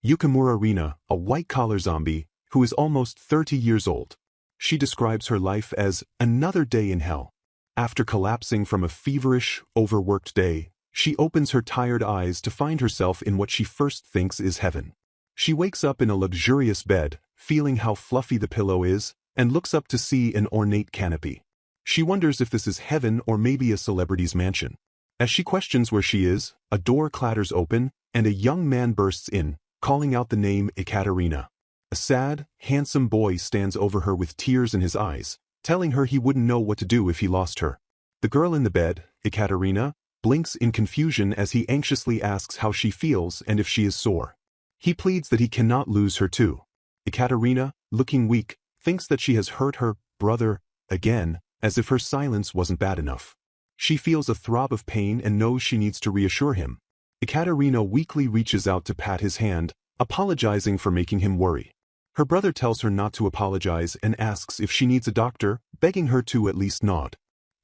Yukimura Rina, a white-collar zombie, who is almost 30 years old. She describes her life as another day in hell. After collapsing from a feverish, overworked day, she opens her tired eyes to find herself in what she first thinks is heaven. She wakes up in a luxurious bed, feeling how fluffy the pillow is, and looks up to see an ornate canopy. She wonders if this is heaven or maybe a celebrity's mansion. As she questions where she is, a door clatters open, and a young man bursts in, calling out the name Ekaterina. A sad, handsome boy stands over her with tears in his eyes, telling her he wouldn't know what to do if he lost her. The girl in the bed, Ekaterina, blinks in confusion as he anxiously asks how she feels and if she is sore. He pleads that he cannot lose her too. Ekaterina, looking weak, thinks that she has hurt her brother again, as if her silence wasn't bad enough. She feels a throb of pain and knows she needs to reassure him. Ekaterina weakly reaches out to pat his hand, apologizing for making him worry. Her brother tells her not to apologize and asks if she needs a doctor, begging her to at least nod.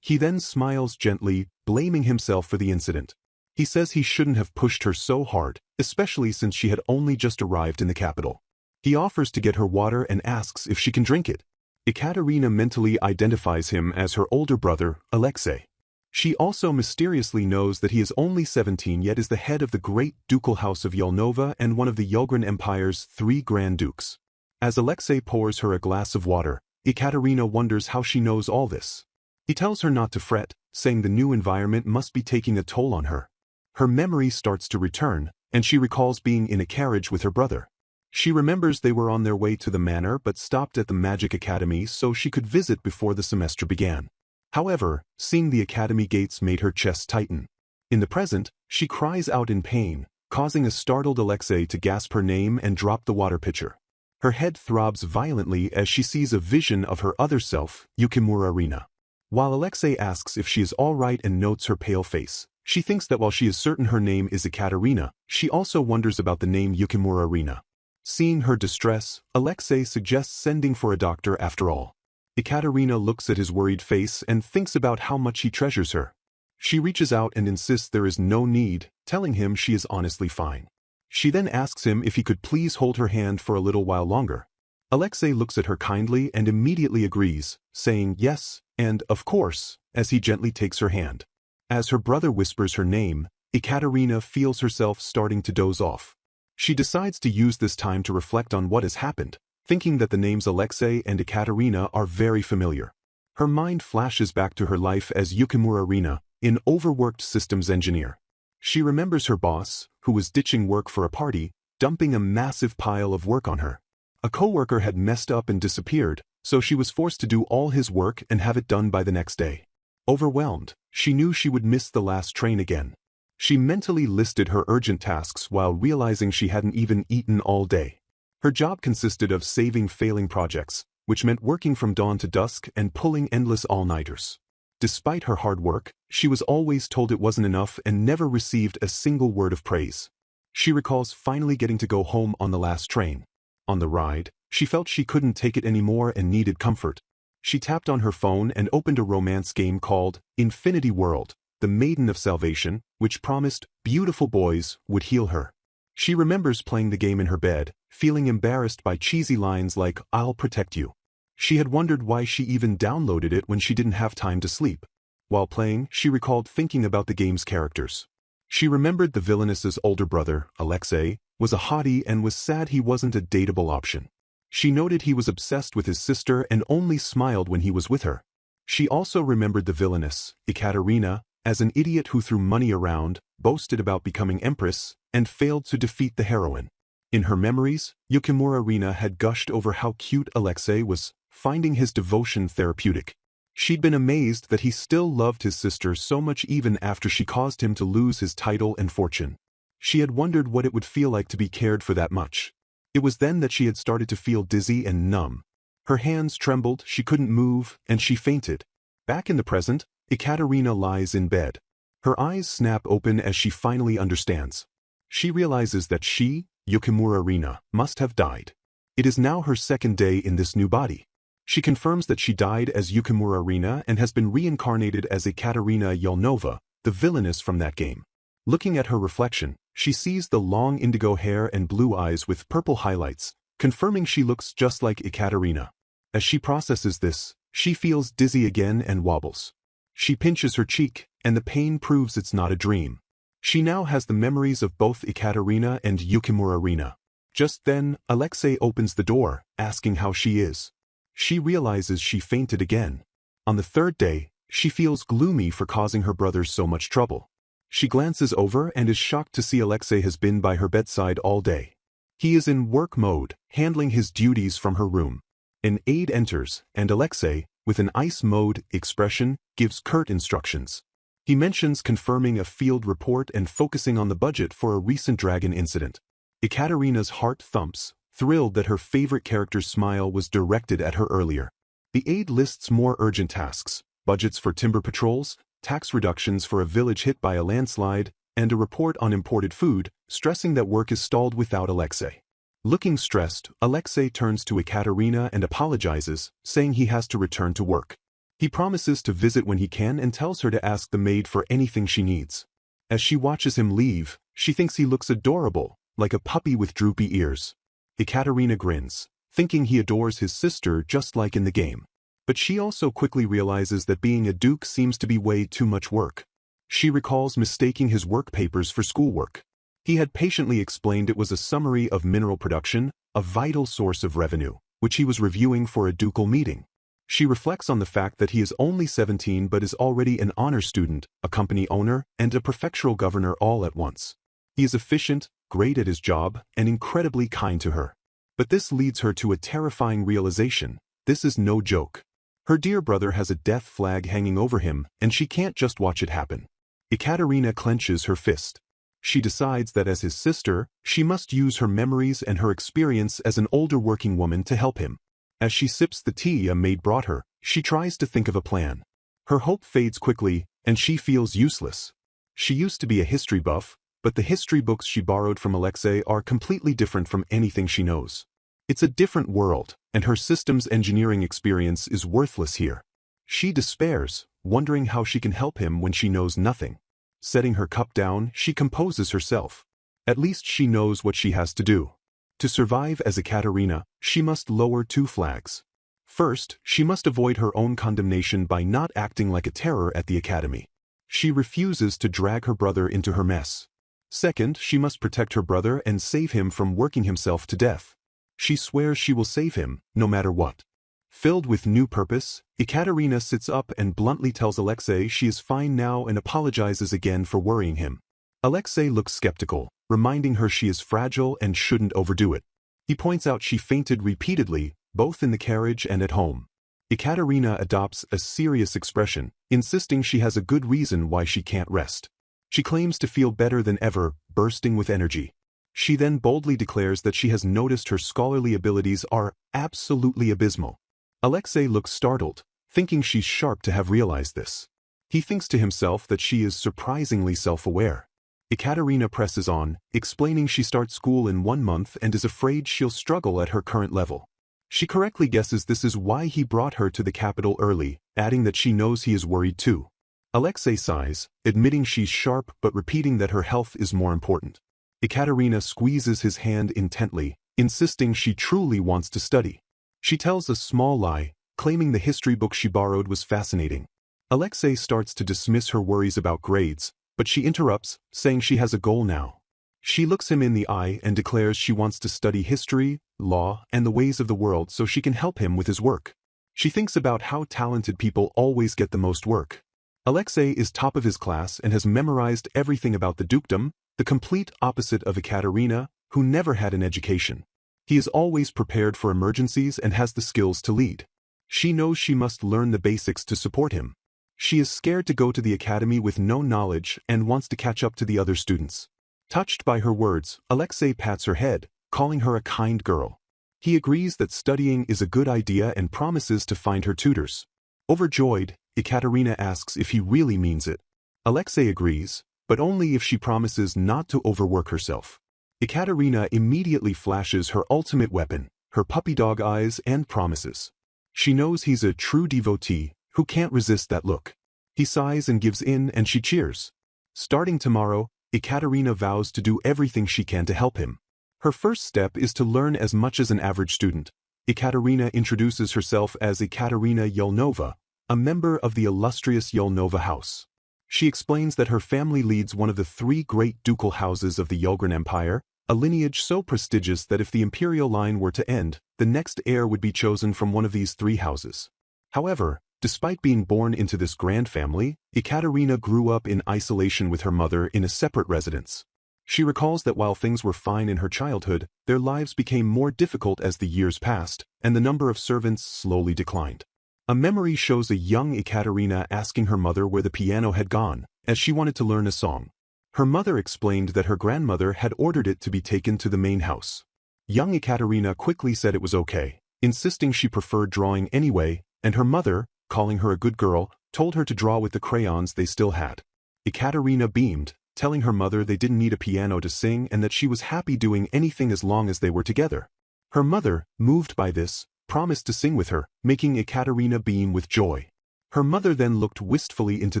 He then smiles gently, blaming himself for the incident. He says he shouldn't have pushed her so hard, especially since she had only just arrived in the capital. He offers to get her water and asks if she can drink it. Ekaterina mentally identifies him as her older brother, Alexei. She also mysteriously knows that he is only 17 yet is the head of the great ducal house of Yelnova and one of the Yulgren Empire's 3 Grand Dukes. As Alexei pours her a glass of water, Ekaterina wonders how she knows all this. He tells her not to fret, saying the new environment must be taking a toll on her. Her memory starts to return, and she recalls being in a carriage with her brother. She remembers they were on their way to the manor but stopped at the Magic Academy so she could visit before the semester began. However, seeing the academy gates made her chest tighten. In the present, she cries out in pain, causing a startled Alexei to gasp her name and drop the water pitcher. Her head throbs violently as she sees a vision of her other self, Yukimura Rina. While Alexei asks if she is all right and notes her pale face, she thinks that while she is certain her name is Ekaterina, she also wonders about the name Yukimura Rina. Seeing her distress, Alexei suggests sending for a doctor after all. Ekaterina looks at his worried face and thinks about how much he treasures her. She reaches out and insists there is no need, telling him she is honestly fine. She then asks him if he could please hold her hand for a little while longer. Alexei looks at her kindly and immediately agrees, saying yes, and of course, as he gently takes her hand. As her brother whispers her name, Ekaterina feels herself starting to doze off. She decides to use this time to reflect on what has happened, thinking that the names Alexei and Ekaterina are very familiar. Her mind flashes back to her life as Yukimura Rina, an overworked systems engineer. She remembers her boss, who was ditching work for a party, dumping a massive pile of work on her. A coworker had messed up and disappeared, so she was forced to do all his work and have it done by the next day. Overwhelmed, she knew she would miss the last train again. She mentally listed her urgent tasks while realizing she hadn't even eaten all day. Her job consisted of saving failing projects, which meant working from dawn to dusk and pulling endless all-nighters. Despite her hard work, she was always told it wasn't enough and never received a single word of praise. She recalls finally getting to go home on the last train. On the ride, she felt she couldn't take it anymore and needed comfort. She tapped on her phone and opened a romance game called Infinity World, the Maiden of Salvation, which promised beautiful boys would heal her. She remembers playing the game in her bed, feeling embarrassed by cheesy lines like, "I'll protect you." She had wondered why she even downloaded it when she didn't have time to sleep. While playing, she recalled thinking about the game's characters. She remembered the Villainess's older brother, Alexei, was a hottie and was sad he wasn't a dateable option. She noted he was obsessed with his sister and only smiled when he was with her. She also remembered the Villainess, Ekaterina, as an idiot who threw money around, boasted about becoming empress, and failed to defeat the heroine. In her memories, Yukimura Rina had gushed over how cute Alexei was, finding his devotion therapeutic. She'd been amazed that he still loved his sister so much even after she caused him to lose his title and fortune. She had wondered what it would feel like to be cared for that much. It was then that she had started to feel dizzy and numb. Her hands trembled, she couldn't move, and she fainted. Back in the present, Ekaterina lies in bed. Her eyes snap open as she finally understands. She realizes that she, Yukimura Rina, must have died. It is now her second day in this new body. She confirms that she died as Yukimura Rina and has been reincarnated as Ekaterina Yelnova, the Villainess from that game. Looking at her reflection, She sees the long indigo hair and blue eyes with purple highlights, confirming she looks just like Ekaterina. As she processes this, she feels dizzy again and wobbles. She pinches her cheek, and the pain proves it's not a dream. She now has the memories of both Ekaterina and Yukimura. Just then, Alexei opens the door, asking how she is. She realizes she fainted again. On the third day, she feels gloomy for causing her brothers so much trouble. She glances over and is shocked to see Alexei has been by her bedside all day. He is in work mode, handling his duties from her room. An aide enters, and Alexei, with an ice mode expression, gives curt instructions. He mentions confirming a field report and focusing on the budget for a recent dragon incident. Ekaterina's heart thumps, thrilled that her favorite character's smile was directed at her earlier. The aide lists more urgent tasks: budgets for timber patrols, tax reductions for a village hit by a landslide, and a report on imported food, stressing that work is stalled without Alexei. Looking stressed, Alexei turns to Ekaterina and apologizes, saying he has to return to work. He promises to visit when he can and tells her to ask the maid for anything she needs. As she watches him leave, she thinks he looks adorable, like a puppy with droopy ears. Ekaterina grins, thinking he adores his sister just like in the game. But she also quickly realizes that being a duke seems to be way too much work. She recalls mistaking his work papers for schoolwork. He had patiently explained it was a summary of mineral production, a vital source of revenue, which he was reviewing for a ducal meeting. She reflects on the fact that he is only 17 but is already an honor student, a company owner, and a prefectural governor all at once. He is efficient, great at his job, and incredibly kind to her. But this leads her to a terrifying realization: this is no joke. Her dear brother has a death flag hanging over him, and she can't just watch it happen. Ekaterina clenches her fist. She decides that as his sister, she must use her memories and her experience as an older working woman to help him. As she sips the tea a maid brought her, she tries to think of a plan. Her hope fades quickly, and she feels useless. She used to be a history buff, but the history books she borrowed from Alexei are completely different from anything she knows. It's a different world, and her systems engineering experience is worthless here. She despairs, wondering how she can help him when she knows nothing. Setting her cup down, she composes herself. At least she knows what she has to do. To survive as Ekaterina, she must lower two flags. First, she must avoid her own condemnation by not acting like a terror at the academy. She refuses to drag her brother into her mess. Second, she must protect her brother and save him from working himself to death. She swears she will save him, no matter what. Filled with new purpose, Ekaterina sits up and bluntly tells Alexei she is fine now and apologizes again for worrying him. Alexei looks skeptical, reminding her she is fragile and shouldn't overdo it. He points out she fainted repeatedly, both in the carriage and at home. Ekaterina adopts a serious expression, insisting she has a good reason why she can't rest. She claims to feel better than ever, bursting with energy. She then boldly declares that she has noticed her scholarly abilities are absolutely abysmal. Alexei looks startled, thinking she's sharp to have realized this. He thinks to himself that she is surprisingly self-aware. Ekaterina presses on, explaining she starts school in 1 month and is afraid she'll struggle at her current level. She correctly guesses this is why he brought her to the capital early, adding that she knows he is worried too. Alexei sighs, admitting she's sharp but repeating that her health is more important. Ekaterina squeezes his hand intently, insisting she truly wants to study. She tells a small lie, claiming the history book she borrowed was fascinating. Alexei starts to dismiss her worries about grades, but she interrupts, saying she has a goal now. She looks him in the eye and declares she wants to study history, law, and the ways of the world so she can help him with his work. She thinks about how talented people always get the most work. Alexei is top of his class and has memorized everything about the dukedom, the complete opposite of Ekaterina, who never had an education. He is always prepared for emergencies and has the skills to lead. She knows she must learn the basics to support him. She is scared to go to the academy with no knowledge and wants to catch up to the other students. Touched by her words, Alexei pats her head, calling her a kind girl. He agrees that studying is a good idea and promises to find her tutors. Overjoyed, Ekaterina asks if he really means it. Alexei agrees, but only if she promises not to overwork herself. Ekaterina immediately flashes her ultimate weapon, her puppy dog eyes, and promises. She knows he's a true devotee, who can't resist that look. He sighs and gives in and she cheers. Starting tomorrow, Ekaterina vows to do everything she can to help him. Her first step is to learn as much as an average student. Ekaterina introduces herself as Ekaterina Yelnova, a member of the illustrious Yelnova house. She explains that her family leads one of the 3 great ducal houses of the Yelgran Empire, a lineage so prestigious that if the imperial line were to end, the next heir would be chosen from one of these 3 houses. However, despite being born into this grand family, Ekaterina grew up in isolation with her mother in a separate residence. She recalls that while things were fine in her childhood, their lives became more difficult as the years passed, and the number of servants slowly declined. A memory shows a young Ekaterina asking her mother where the piano had gone, as she wanted to learn a song. Her mother explained that her grandmother had ordered it to be taken to the main house. Young Ekaterina quickly said it was okay, insisting she preferred drawing anyway, and her mother, calling her a good girl, told her to draw with the crayons they still had. Ekaterina beamed, telling her mother they didn't need a piano to sing and that she was happy doing anything as long as they were together. Her mother, moved by this, promised to sing with her, making Ekaterina beam with joy. Her mother then looked wistfully into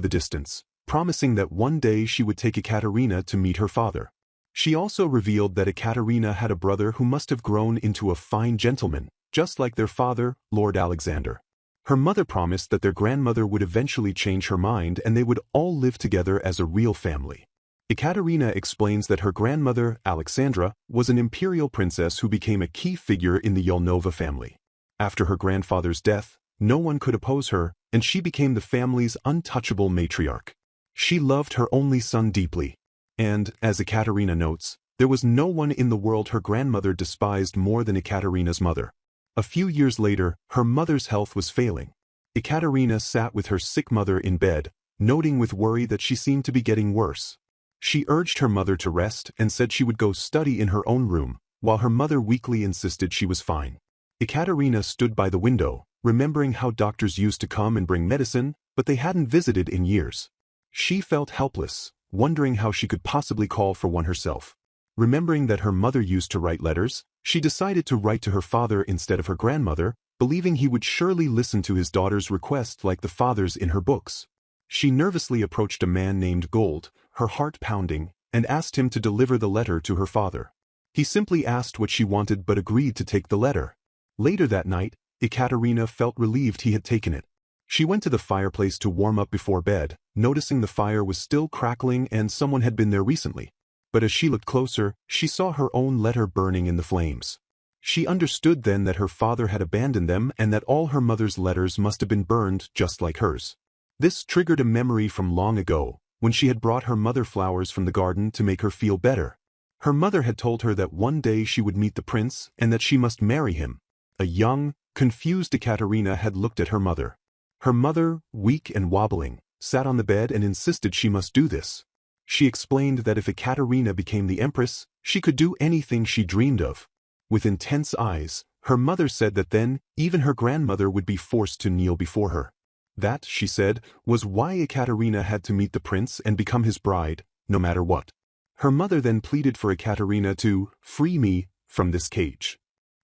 the distance, promising that one day she would take Ekaterina to meet her father. She also revealed that Ekaterina had a brother who must have grown into a fine gentleman, just like their father, Lord Alexander. Her mother promised that their grandmother would eventually change her mind and they would all live together as a real family. Ekaterina explains that her grandmother, Alexandra, was an imperial princess who became a key figure in the Yelnova family. After her grandfather's death, no one could oppose her, and she became the family's untouchable matriarch. She loved her only son deeply. And, as Ekaterina notes, there was no one in the world her grandmother despised more than Ekaterina's mother. A few years later, her mother's health was failing. Ekaterina sat with her sick mother in bed, noting with worry that she seemed to be getting worse. She urged her mother to rest and said she would go study in her own room, while her mother weakly insisted she was fine. Ekaterina stood by the window, remembering how doctors used to come and bring medicine, but they hadn't visited in years. She felt helpless, wondering how she could possibly call for one herself. Remembering that her mother used to write letters, she decided to write to her father instead of her grandmother, believing he would surely listen to his daughter's request like the fathers in her books. She nervously approached a man named Gold, her heart pounding, and asked him to deliver the letter to her father. He simply asked what she wanted but agreed to take the letter. Later that night, Ekaterina felt relieved he had taken it. She went to the fireplace to warm up before bed, noticing the fire was still crackling and someone had been there recently. But as she looked closer, she saw her own letter burning in the flames. She understood then that her father had abandoned them and that all her mother's letters must have been burned just like hers. This triggered a memory from long ago, when she had brought her mother flowers from the garden to make her feel better. Her mother had told her that one day she would meet the prince and that she must marry him. A young, confused Ekaterina had looked at her mother. Her mother, weak and wobbling, sat on the bed and insisted she must do this. She explained that if Ekaterina became the empress, she could do anything she dreamed of. With intense eyes, her mother said that then, even her grandmother would be forced to kneel before her. That, she said, was why Ekaterina had to meet the prince and become his bride, no matter what. Her mother then pleaded for Ekaterina to free me from this cage.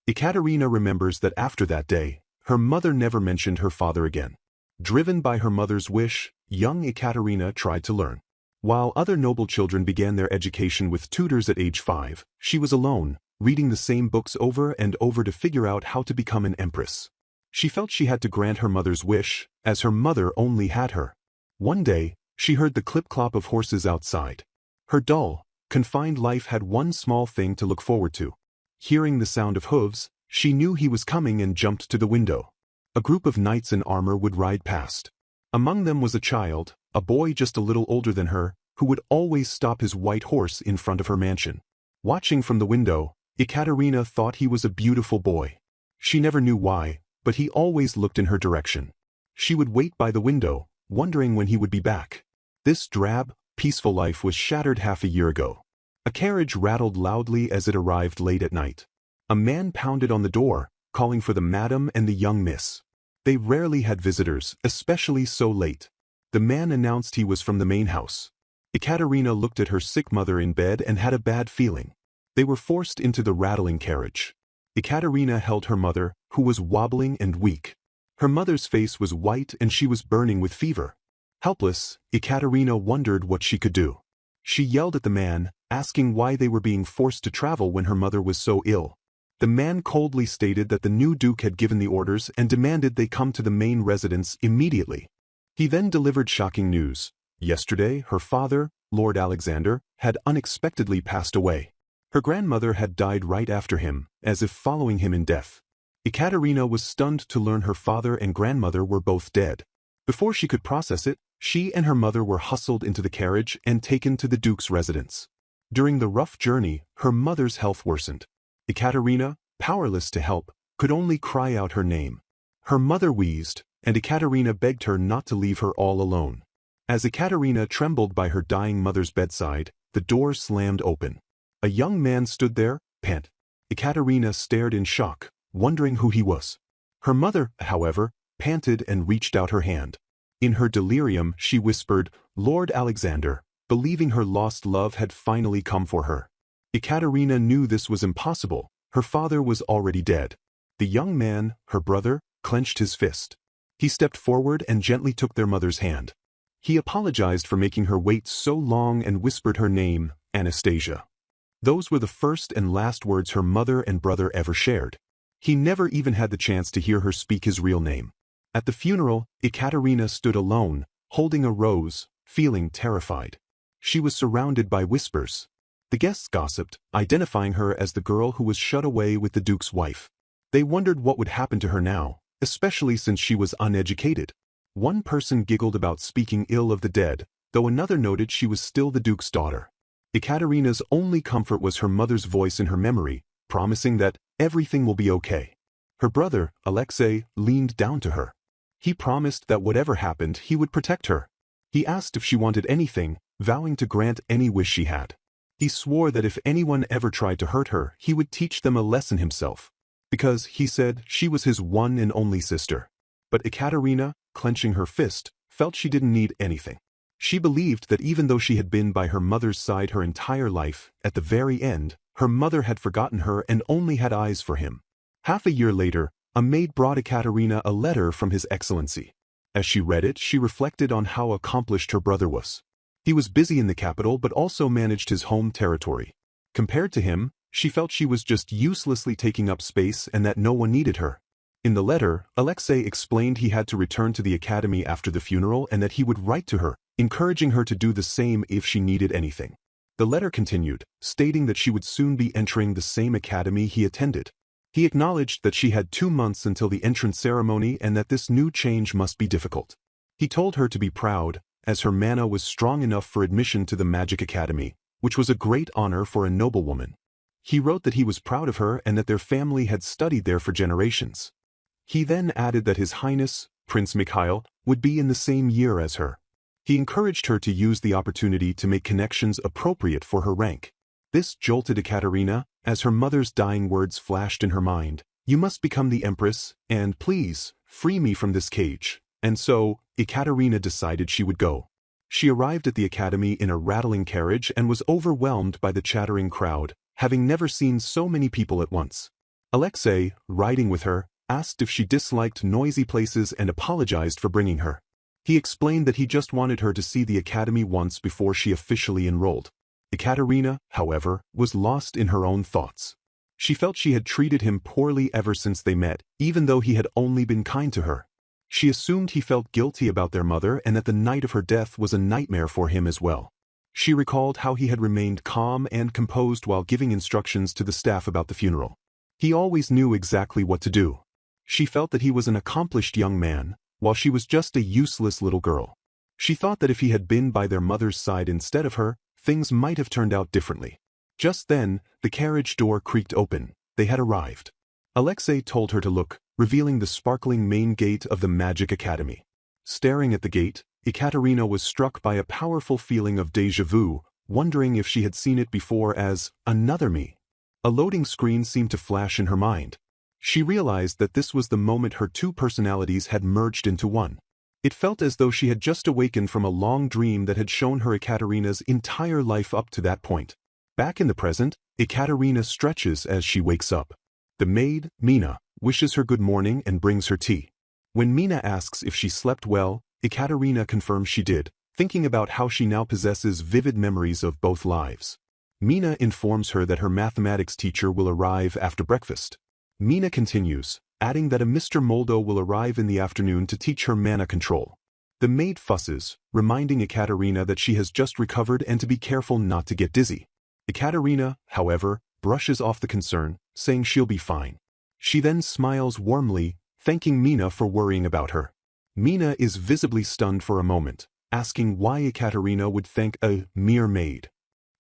Ekaterina remembers that after that day, her mother never mentioned her father again. Driven by her mother's wish, young Ekaterina tried to learn. While other noble children began their education with tutors at age 5, she was alone, reading the same books over and over to figure out how to become an empress. She felt she had to grant her mother's wish, as her mother only had her. One day, she heard the clip-clop of horses outside. Her dull, confined life had one small thing to look forward to. Hearing the sound of hooves, she knew he was coming and jumped to the window. A group of knights in armor would ride past. Among them was a child, a boy just a little older than her, who would always stop his white horse in front of her mansion. Watching from the window, Ekaterina thought he was a beautiful boy. She never knew why, but he always looked in her direction. She would wait by the window, wondering when he would be back. This drab, peaceful life was shattered half a year ago. A carriage rattled loudly as it arrived late at night. A man pounded on the door, calling for the madam and the young miss. They rarely had visitors, especially so late. The man announced he was from the main house. Ekaterina looked at her sick mother in bed and had a bad feeling. They were forced into the rattling carriage. Ekaterina held her mother, who was wobbling and weak. Her mother's face was white and she was burning with fever. Helpless, Ekaterina wondered what she could do. She yelled at the man, asking why they were being forced to travel when her mother was so ill. The man coldly stated that the new duke had given the orders and demanded they come to the main residence immediately. He then delivered shocking news. Yesterday, her father, Lord Alexander, had unexpectedly passed away. Her grandmother had died right after him, as if following him in death. Ekaterina was stunned to learn her father and grandmother were both dead. Before she could process it, she and her mother were hustled into the carriage and taken to the duke's residence. During the rough journey, her mother's health worsened. Ekaterina, powerless to help, could only cry out her name. Her mother wheezed, and Ekaterina begged her not to leave her all alone. As Ekaterina trembled by her dying mother's bedside, the door slammed open. A young man stood there, pant. Ekaterina stared in shock, wondering who he was. Her mother, however, panted and reached out her hand. In her delirium, she whispered, "Lord Alexander," believing her lost love had finally come for her. Ekaterina knew this was impossible. Her father was already dead. The young man, her brother, clenched his fist. He stepped forward and gently took their mother's hand. He apologized for making her wait so long and whispered her name, Anastasia. Those were the first and last words her mother and brother ever shared. He never even had the chance to hear her speak his real name. At the funeral, Ekaterina stood alone, holding a rose, feeling terrified. She was surrounded by whispers. The guests gossiped, identifying her as the girl who was shut away with the duke's wife. They wondered what would happen to her now, especially since she was uneducated. One person giggled about speaking ill of the dead, though another noted she was still the duke's daughter. Ekaterina's only comfort was her mother's voice in her memory, promising that everything will be okay. Her brother, Alexei, leaned down to her. He promised that whatever happened, he would protect her. He asked if she wanted anything, vowing to grant any wish she had. He swore that if anyone ever tried to hurt her, he would teach them a lesson himself. Because, he said, she was his one and only sister. But Ekaterina, clenching her fist, felt she didn't need anything. She believed that even though she had been by her mother's side her entire life, at the very end, her mother had forgotten her and only had eyes for him. Half a year later, a maid brought Ekaterina a letter from His Excellency. As she read it, she reflected on how accomplished her brother was. He was busy in the capital but also managed his home territory. Compared to him, she felt she was just uselessly taking up space and that no one needed her. In the letter, Alexei explained he had to return to the academy after the funeral and that he would write to her, encouraging her to do the same if she needed anything. The letter continued, stating that she would soon be entering the same academy he attended. He acknowledged that she had 2 months until the entrance ceremony and that this new change must be difficult. He told her to be proud, as her mana was strong enough for admission to the Magic Academy, which was a great honor for a noblewoman. He wrote that he was proud of her and that their family had studied there for generations. He then added that His Highness, Prince Mikhail, would be in the same year as her. He encouraged her to use the opportunity to make connections appropriate for her rank. This jolted Ekaterina, as her mother's dying words flashed in her mind. "You must become the Empress, and please, free me from this cage." And so, Ekaterina decided she would go. She arrived at the academy in a rattling carriage and was overwhelmed by the chattering crowd, having never seen so many people at once. Alexei, riding with her, asked if she disliked noisy places and apologized for bringing her. He explained that he just wanted her to see the academy once before she officially enrolled. Ekaterina, however, was lost in her own thoughts. She felt she had treated him poorly ever since they met, even though he had only been kind to her. She assumed he felt guilty about their mother and that the night of her death was a nightmare for him as well. She recalled how he had remained calm and composed while giving instructions to the staff about the funeral. He always knew exactly what to do. She felt that he was an accomplished young man, while she was just a useless little girl. She thought that if he had been by their mother's side instead of her, things might have turned out differently. Just then, the carriage door creaked open. They had arrived. Alexei told her to look, revealing the sparkling main gate of the Magic Academy. Staring at the gate, Ekaterina was struck by a powerful feeling of déjà vu, wondering if she had seen it before as another me. A loading screen seemed to flash in her mind. She realized that this was the moment her two personalities had merged into one. It felt as though she had just awakened from a long dream that had shown her Ekaterina's entire life up to that point. Back in the present, Ekaterina stretches as she wakes up. The maid, Mina, wishes her good morning and brings her tea. When Mina asks if she slept well, Ekaterina confirms she did, thinking about how she now possesses vivid memories of both lives. Mina informs her that her mathematics teacher will arrive after breakfast. Mina continues, adding that a Mr. Moldo will arrive in the afternoon to teach her mana control. The maid fusses, reminding Ekaterina that she has just recovered and to be careful not to get dizzy. Ekaterina, however, brushes off the concern, saying she'll be fine. She then smiles warmly, thanking Mina for worrying about her. Mina is visibly stunned for a moment, asking why Ekaterina would thank a mere maid.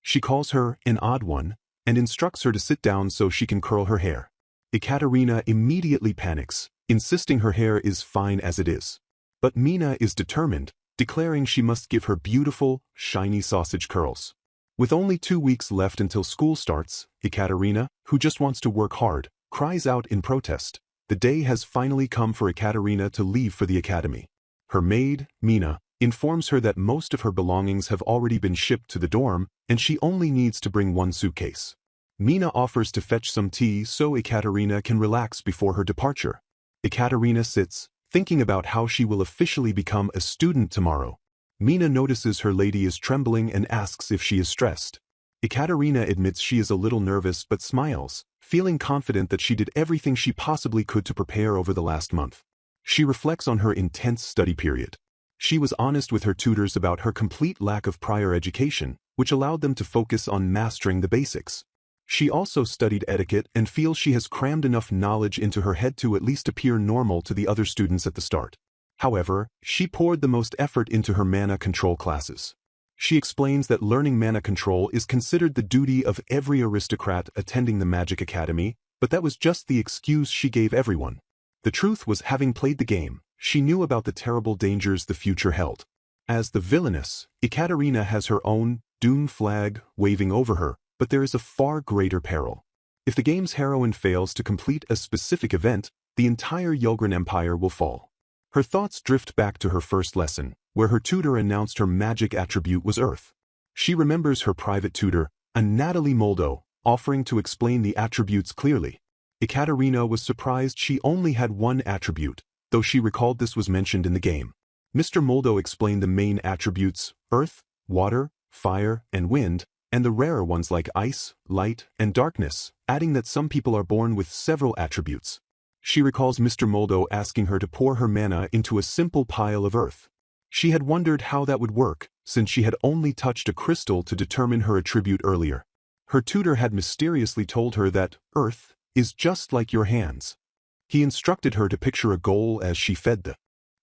She calls her an odd one, and instructs her to sit down so she can curl her hair. Ekaterina immediately panics, insisting her hair is fine as it is. But Mina is determined, declaring she must give her beautiful, shiny sausage curls. With only 2 weeks left until school starts, Ekaterina, who just wants to work hard, cries out in protest. The day has finally come for Ekaterina to leave for the academy. Her maid, Mina, informs her that most of her belongings have already been shipped to the dorm, and she only needs to bring 1 suitcase. Mina offers to fetch some tea so Ekaterina can relax before her departure. Ekaterina sits, thinking about how she will officially become a student tomorrow. Mina notices her lady is trembling and asks if she is stressed. Ekaterina admits she is a little nervous but smiles, feeling confident that she did everything she possibly could to prepare over the last month. She reflects on her intense study period. She was honest with her tutors about her complete lack of prior education, which allowed them to focus on mastering the basics. She also studied etiquette and feels she has crammed enough knowledge into her head to at least appear normal to the other students at the start. However, she poured the most effort into her mana control classes. She explains that learning mana control is considered the duty of every aristocrat attending the Magic Academy, but that was just the excuse she gave everyone. The truth was, having played the game, she knew about the terrible dangers the future held. As the Villainess, Ekaterina has her own doom flag waving over her, but there is a far greater peril. If the game's heroine fails to complete a specific event, the entire Yulgren Empire will fall. Her thoughts drift back to her first lesson, where her tutor announced her magic attribute was Earth. She remembers her private tutor, a Natalie Moldo, offering to explain the attributes clearly. Ekaterina was surprised she only had 1 attribute, though she recalled this was mentioned in the game. Mr. Moldo explained the main attributes, Earth, Water, Fire, and Wind, and the rarer ones like Ice, Light, and Darkness, adding that some people are born with several attributes. She recalls Mr. Moldo asking her to pour her mana into a simple pile of earth. She had wondered how that would work, since she had only touched a crystal to determine her attribute earlier. Her tutor had mysteriously told her that Earth is just like your hands. He instructed her to picture a goal as she fed the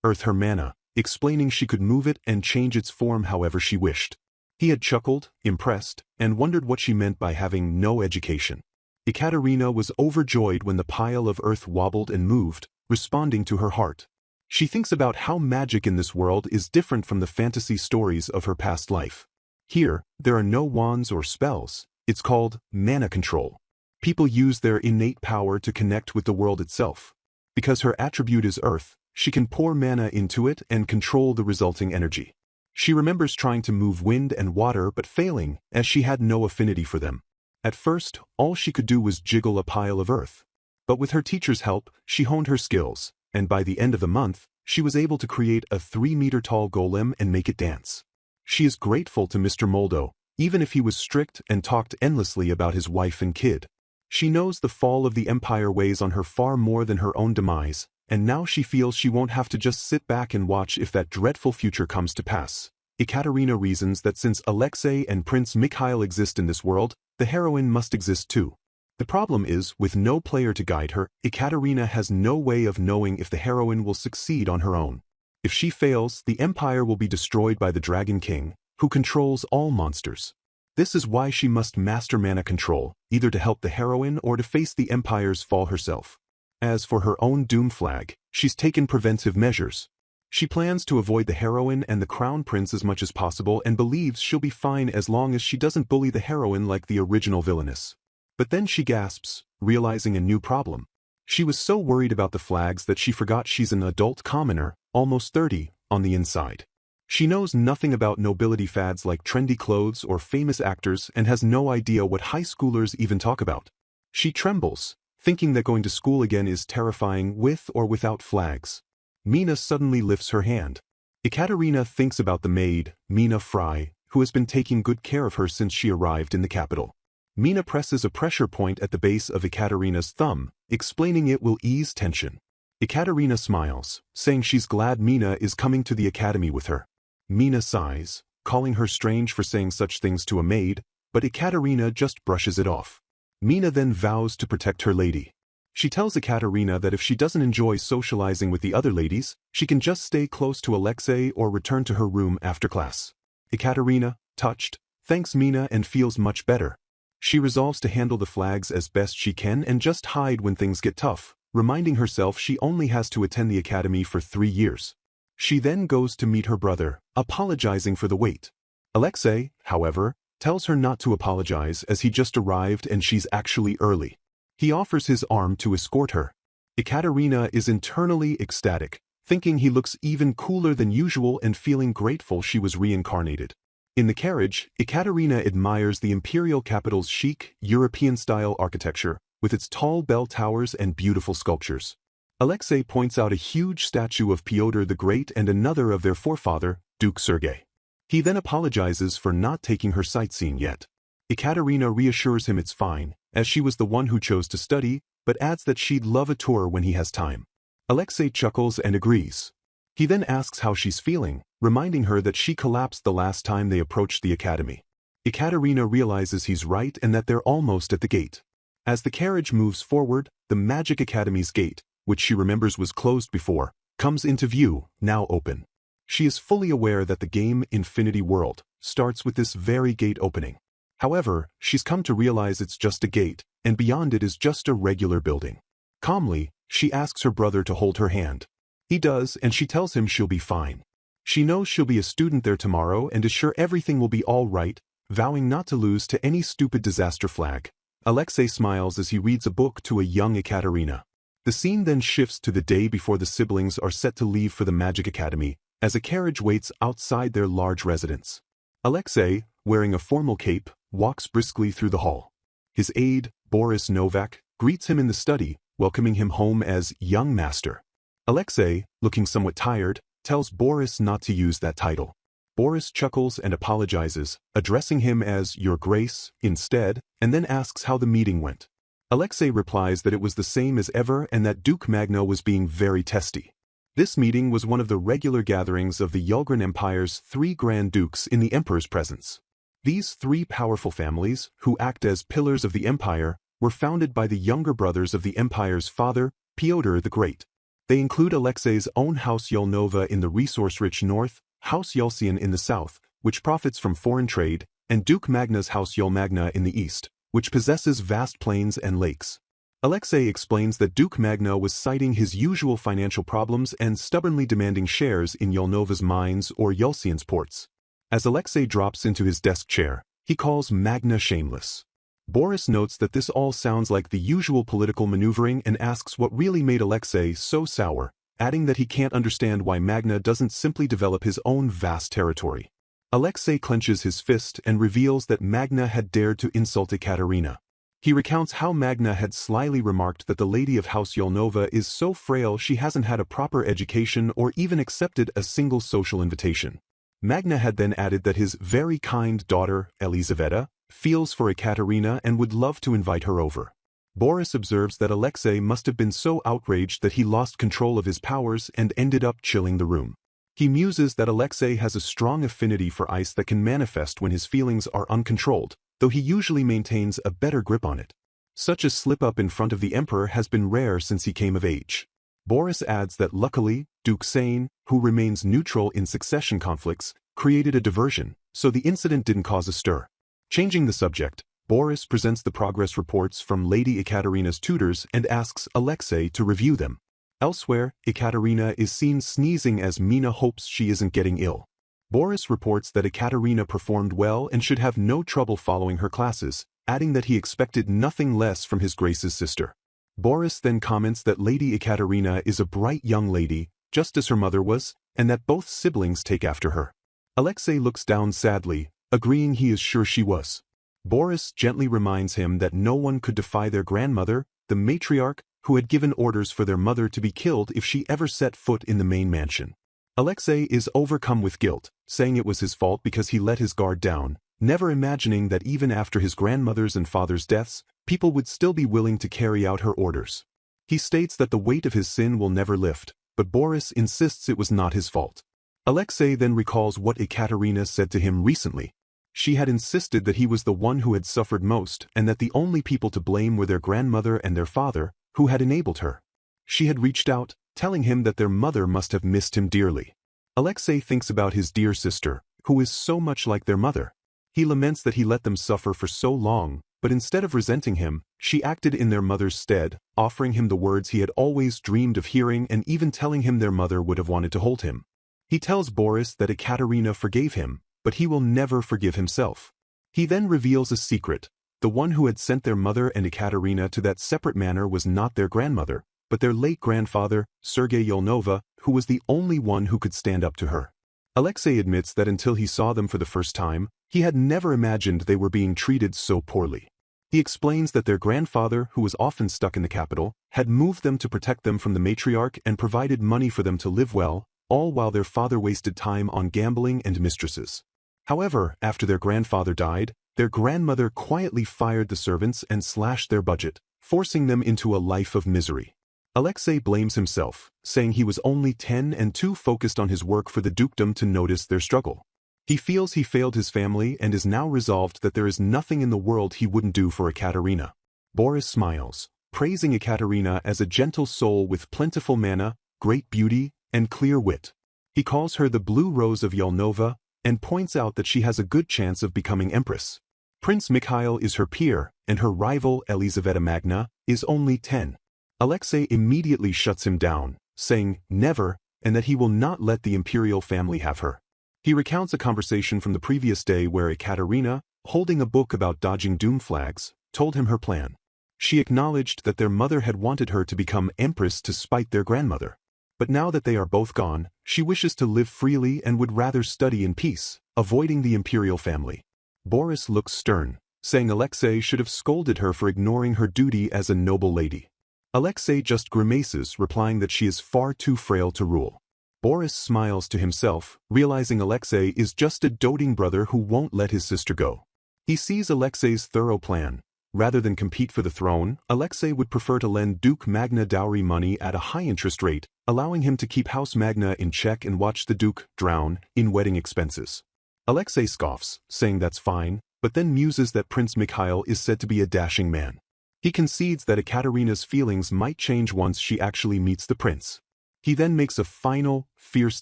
Earth her mana, explaining she could move it and change its form however she wished. He had chuckled, impressed, and wondered what she meant by having no education. Ekaterina was overjoyed when the pile of earth wobbled and moved, responding to her heart. She thinks about how magic in this world is different from the fantasy stories of her past life. Here, there are no wands or spells. It's called mana control. People use their innate power to connect with the world itself. Because her attribute is earth, she can pour mana into it and control the resulting energy. She remembers trying to move wind and water but failing, as she had no affinity for them. At first, all she could do was jiggle a pile of earth. But with her teacher's help, she honed her skills, and by the end of the month, she was able to create a 3-meter-tall golem and make it dance. She is grateful to Mr. Moldo, even if he was strict and talked endlessly about his wife and kid. She knows the fall of the empire weighs on her far more than her own demise, and now she feels she won't have to just sit back and watch if that dreadful future comes to pass. Ekaterina reasons that since Alexei and Prince Mikhail exist in this world, the heroine must exist too. The problem is, with no player to guide her, Ekaterina has no way of knowing if the heroine will succeed on her own. If she fails, the empire will be destroyed by the Dragon King, who controls all monsters. This is why she must master mana control, either to help the heroine or to face the empire's fall herself. As for her own doom flag, she's taken preventive measures. She plans to avoid the heroine and the crown prince as much as possible and believes she'll be fine as long as she doesn't bully the heroine like the original Villainess. But then she gasps, realizing a new problem. She was so worried about the flags that she forgot she's an adult commoner, almost 30, on the inside. She knows nothing about nobility fads like trendy clothes or famous actors and has no idea what high schoolers even talk about. She trembles, thinking that going to school again is terrifying with or without flags. Mina suddenly lifts her hand. Ekaterina thinks about the maid, Mina Fry, who has been taking good care of her since she arrived in the capital. Mina presses a pressure point at the base of Ekaterina's thumb, explaining it will ease tension. Ekaterina smiles, saying she's glad Mina is coming to the academy with her. Mina sighs, calling her strange for saying such things to a maid, but Ekaterina just brushes it off. Mina then vows to protect her lady. She tells Ekaterina that if she doesn't enjoy socializing with the other ladies, she can just stay close to Alexei or return to her room after class. Ekaterina, touched, thanks Mina and feels much better. She resolves to handle the flags as best she can and just hide when things get tough, reminding herself she only has to attend the academy for 3 years. She then goes to meet her brother, apologizing for the wait. Alexei, however, tells her not to apologize as he just arrived and she's actually early. He offers his arm to escort her. Ekaterina is internally ecstatic, thinking he looks even cooler than usual and feeling grateful she was reincarnated. In the carriage, Ekaterina admires the imperial capital's chic, European-style architecture, with its tall bell towers and beautiful sculptures. Alexei points out a huge statue of Pyotr the Great and another of their forefather, Duke Sergei. He then apologizes for not taking her sightseeing yet. Ekaterina reassures him it's fine, as she was the one who chose to study, but adds that she'd love a tour when he has time. Alexei chuckles and agrees. He then asks how she's feeling, reminding her that she collapsed the last time they approached the academy. Ekaterina realizes he's right and that they're almost at the gate. As the carriage moves forward, the Magic Academy's gate, which she remembers was closed before, comes into view, now open. She is fully aware that the game Infinity World starts with this very gate opening. However, she's come to realize it's just a gate, and beyond it is just a regular building. Calmly, she asks her brother to hold her hand. He does, and she tells him she'll be fine. She knows she'll be a student there tomorrow and is sure everything will be all right, vowing not to lose to any stupid disaster flag. Alexei smiles as he reads a book to a young Ekaterina. The scene then shifts to the day before the siblings are set to leave for the Magic Academy, as a carriage waits outside their large residence. Alexei, wearing a formal cape, walks briskly through the hall. His aide, Boris Novak, greets him in the study, welcoming him home as young master. Alexei, looking somewhat tired, tells Boris not to use that title. Boris chuckles and apologizes, addressing him as Your Grace instead, and then asks how the meeting went. Alexei replies that it was the same as ever and that Duke Magno was being very testy. This meeting was one of the regular gatherings of the Yulgren Empire's 3 Grand Dukes in the Emperor's presence. These 3 powerful families, who act as pillars of the Empire, were founded by the younger brothers of the Empire's father, Pyotr the Great. They include Alexei's own House Yulnova in the resource-rich north, House Yulcian in the south, which profits from foreign trade, and Duke Magna's House Yulmagna in the east, which possesses vast plains and lakes. Alexei explains that Duke Magna was citing his usual financial problems and stubbornly demanding shares in Yulnova's mines or Yulcian's ports. As Alexei drops into his desk chair, he calls Magna shameless. Boris notes that this all sounds like the usual political maneuvering and asks what really made Alexei so sour, adding that he can't understand why Magna doesn't simply develop his own vast territory. Alexei clenches his fist and reveals that Magna had dared to insult Ekaterina. He recounts how Magna had slyly remarked that the lady of House Yulnova is so frail she hasn't had a proper education or even accepted a single social invitation. Magna had then added that his very kind daughter, Elizaveta, feels for Ekaterina and would love to invite her over. Boris observes that Alexei must have been so outraged that he lost control of his powers and ended up chilling the room. He muses that Alexei has a strong affinity for ice that can manifest when his feelings are uncontrolled, though he usually maintains a better grip on it. Such a slip-up in front of the Emperor has been rare since he came of age. Boris adds that luckily, Duke Sane, who remains neutral in succession conflicts, created a diversion, so the incident didn't cause a stir. Changing the subject, Boris presents the progress reports from Lady Ekaterina's tutors and asks Alexei to review them. Elsewhere, Ekaterina is seen sneezing as Mina hopes she isn't getting ill. Boris reports that Ekaterina performed well and should have no trouble following her classes, adding that he expected nothing less from his Grace's sister. Boris then comments that Lady Ekaterina is a bright young lady, just as her mother was, and that both siblings take after her. Alexei looks down sadly, agreeing he is sure she was. Boris gently reminds him that no one could defy their grandmother, the matriarch, who had given orders for their mother to be killed if she ever set foot in the main mansion. Alexei is overcome with guilt, saying it was his fault because he let his guard down, never imagining that even after his grandmother's and father's deaths, people would still be willing to carry out her orders. He states that the weight of his sin will never lift, but Boris insists it was not his fault. Alexei then recalls what Ekaterina said to him recently. She had insisted that he was the one who had suffered most and that the only people to blame were their grandmother and their father, who had enabled her. She had reached out, telling him that their mother must have missed him dearly. Alexei thinks about his dear sister, who is so much like their mother. He laments that he let them suffer for so long, but instead of resenting him, she acted in their mother's stead, offering him the words he had always dreamed of hearing and even telling him their mother would have wanted to hold him. He tells Boris that Ekaterina forgave him, but he will never forgive himself. He then reveals a secret. The one who had sent their mother and Ekaterina to that separate manor was not their grandmother, but their late grandfather, Sergei Yelnova, who was the only one who could stand up to her. Alexei admits that until he saw them for the first time, he had never imagined they were being treated so poorly. He explains that their grandfather, who was often stuck in the capital, had moved them to protect them from the matriarch and provided money for them to live well, all while their father wasted time on gambling and mistresses. However, after their grandfather died, their grandmother quietly fired the servants and slashed their budget, forcing them into a life of misery. Alexei blames himself, saying he was only 10 and too focused on his work for the dukedom to notice their struggle. He feels he failed his family and is now resolved that there is nothing in the world he wouldn't do for Ekaterina. Boris smiles, praising Ekaterina as a gentle soul with plentiful mana, great beauty, and clear wit. He calls her the Blue Rose of Yelnova and points out that she has a good chance of becoming empress. Prince Mikhail is her peer, and her rival Elizaveta Magna is only 10. Alexei immediately shuts him down, saying never, and that he will not let the imperial family have her. He recounts a conversation from the previous day where Ekaterina, holding a book about dodging doom flags, told him her plan. She acknowledged that their mother had wanted her to become empress to spite their grandmother. But now that they are both gone, she wishes to live freely and would rather study in peace, avoiding the imperial family. Boris looks stern, saying Alexei should have scolded her for ignoring her duty as a noble lady. Alexei just grimaces, replying that she is far too frail to rule. Boris smiles to himself, realizing Alexei is just a doting brother who won't let his sister go. He sees Alexei's thorough plan. Rather than compete for the throne, Alexei would prefer to lend Duke Magna dowry money at a high interest rate, allowing him to keep House Magna in check and watch the Duke drown in wedding expenses. Alexei scoffs, saying that's fine, but then muses that Prince Mikhail is said to be a dashing man. He concedes that Ekaterina's feelings might change once she actually meets the prince. He then makes a final, fierce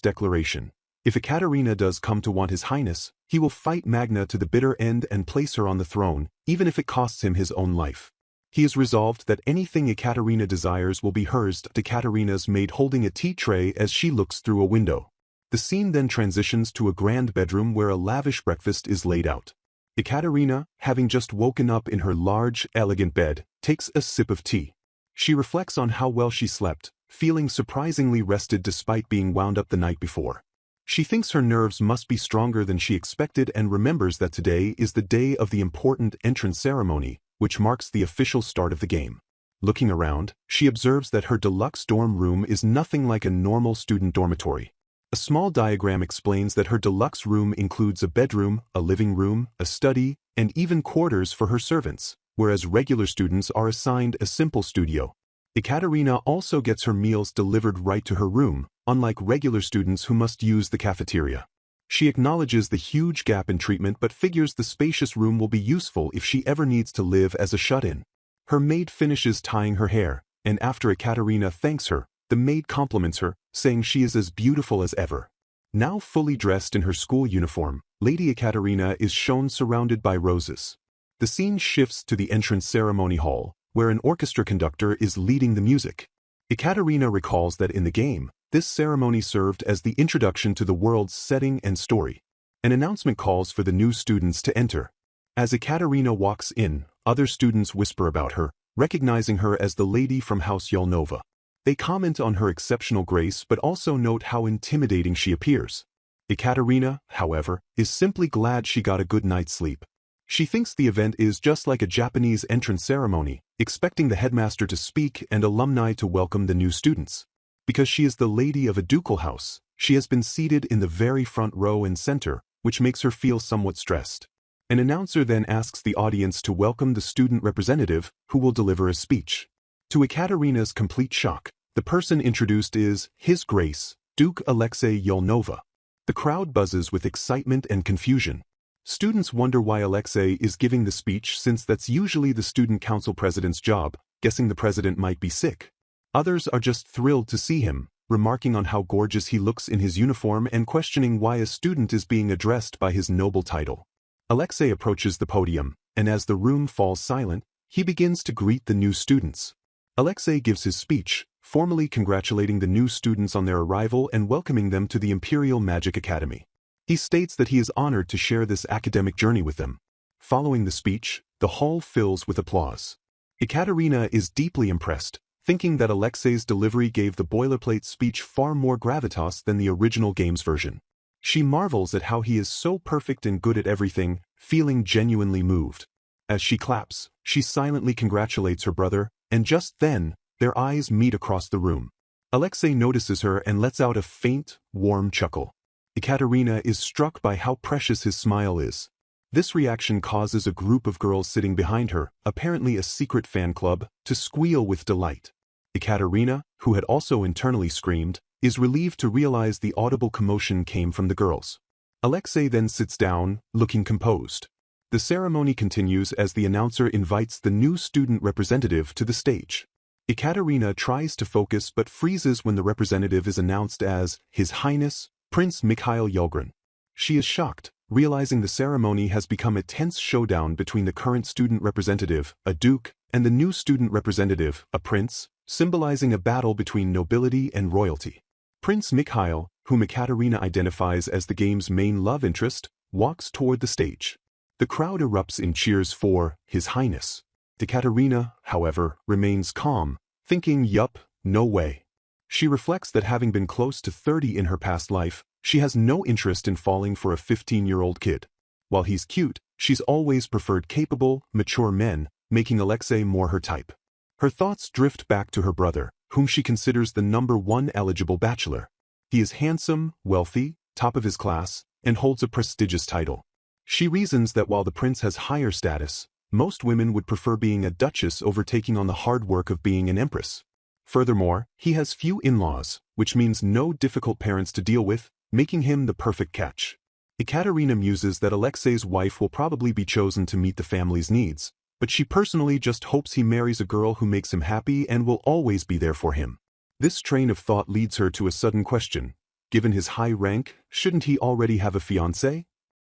declaration. If Ekaterina does come to want his highness, he will fight Magna to the bitter end and place her on the throne, even if it costs him his own life. He is resolved that anything Ekaterina desires will be hers. Ekaterina's maid holding a tea tray as she looks through a window. The scene then transitions to a grand bedroom where a lavish breakfast is laid out. Ekaterina, having just woken up in her large, elegant bed, takes a sip of tea. She reflects on how well she slept, feeling surprisingly rested despite being wound up the night before. She thinks her nerves must be stronger than she expected and remembers that today is the day of the important entrance ceremony, which marks the official start of the game. Looking around, she observes that her deluxe dorm room is nothing like a normal student dormitory. A small diagram explains that her deluxe room includes a bedroom, a living room, a study, and even quarters for her servants, whereas regular students are assigned a simple studio. Ekaterina also gets her meals delivered right to her room, unlike regular students who must use the cafeteria. She acknowledges the huge gap in treatment but figures the spacious room will be useful if she ever needs to live as a shut-in. Her maid finishes tying her hair, and after Ekaterina thanks her, the maid compliments her, saying she is as beautiful as ever. Now fully dressed in her school uniform, Lady Ekaterina is shown surrounded by roses. The scene shifts to the entrance ceremony hall, where an orchestra conductor is leading the music. Ekaterina recalls that in the game, this ceremony served as the introduction to the world's setting and story. An announcement calls for the new students to enter. As Ekaterina walks in, other students whisper about her, recognizing her as the lady from House Yelnova. They comment on her exceptional grace but also note how intimidating she appears. Ekaterina, however, is simply glad she got a good night's sleep. She thinks the event is just like a Japanese entrance ceremony, expecting the headmaster to speak and alumni to welcome the new students. Because she is the lady of a ducal house, She has been seated in the very front row and center, which makes her feel somewhat stressed. An announcer then asks the audience to welcome the student representative, who will deliver a speech. To Ekaterina's complete shock, the person introduced is His Grace, Duke Alexei Yolnova. The crowd buzzes with excitement and confusion. Students wonder why Alexei is giving the speech, since that's usually the student council president's job, guessing the president might be sick. Others are just thrilled to see him, remarking on how gorgeous he looks in his uniform and questioning why a student is being addressed by his noble title. Alexei approaches the podium, and as the room falls silent, he begins to greet the new students. Alexei gives his speech, formally congratulating the new students on their arrival and welcoming them to the Imperial Magic Academy. He states that he is honored to share this academic journey with them. Following the speech, the hall fills with applause. Ekaterina is deeply impressed, thinking that Alexei's delivery gave the boilerplate speech far more gravitas than the original game's version. She marvels at how he is so perfect and good at everything, feeling genuinely moved. As she claps, she silently congratulates her brother, and just then, their eyes meet across the room. Alexei notices her and lets out a faint, warm chuckle. Ekaterina is struck by how precious his smile is. This reaction causes a group of girls sitting behind her, apparently a secret fan club, to squeal with delight. Ekaterina, who had also internally screamed, is relieved to realize the audible commotion came from the girls. Alexei then sits down, looking composed. The ceremony continues as the announcer invites the new student representative to the stage. Ekaterina tries to focus but freezes when the representative is announced as His Highness, Prince Mikhail Yulgrin. She is shocked, realizing the ceremony has become a tense showdown between the current student representative, a duke, and the new student representative, a prince, symbolizing a battle between nobility and royalty. Prince Mikhail, whom Ekaterina identifies as the game's main love interest, walks toward the stage. The crowd erupts in cheers for His Highness. Ekaterina, however, remains calm, thinking, yup, no way. She reflects that having been close to 30 in her past life, she has no interest in falling for a 15-year-old kid. While he's cute, she's always preferred capable, mature men, making Alexei more her type. Her thoughts drift back to her brother, whom she considers the #1 eligible bachelor. He is handsome, wealthy, top of his class, and holds a prestigious title. She reasons that while the prince has higher status, most women would prefer being a duchess over taking on the hard work of being an empress. Furthermore, he has few in-laws, which means no difficult parents to deal with, making him the perfect catch. Ekaterina muses that Alexei's wife will probably be chosen to meet the family's needs, but she personally just hopes he marries a girl who makes him happy and will always be there for him. This train of thought leads her to a sudden question. Given his high rank, shouldn't he already have a fiancé?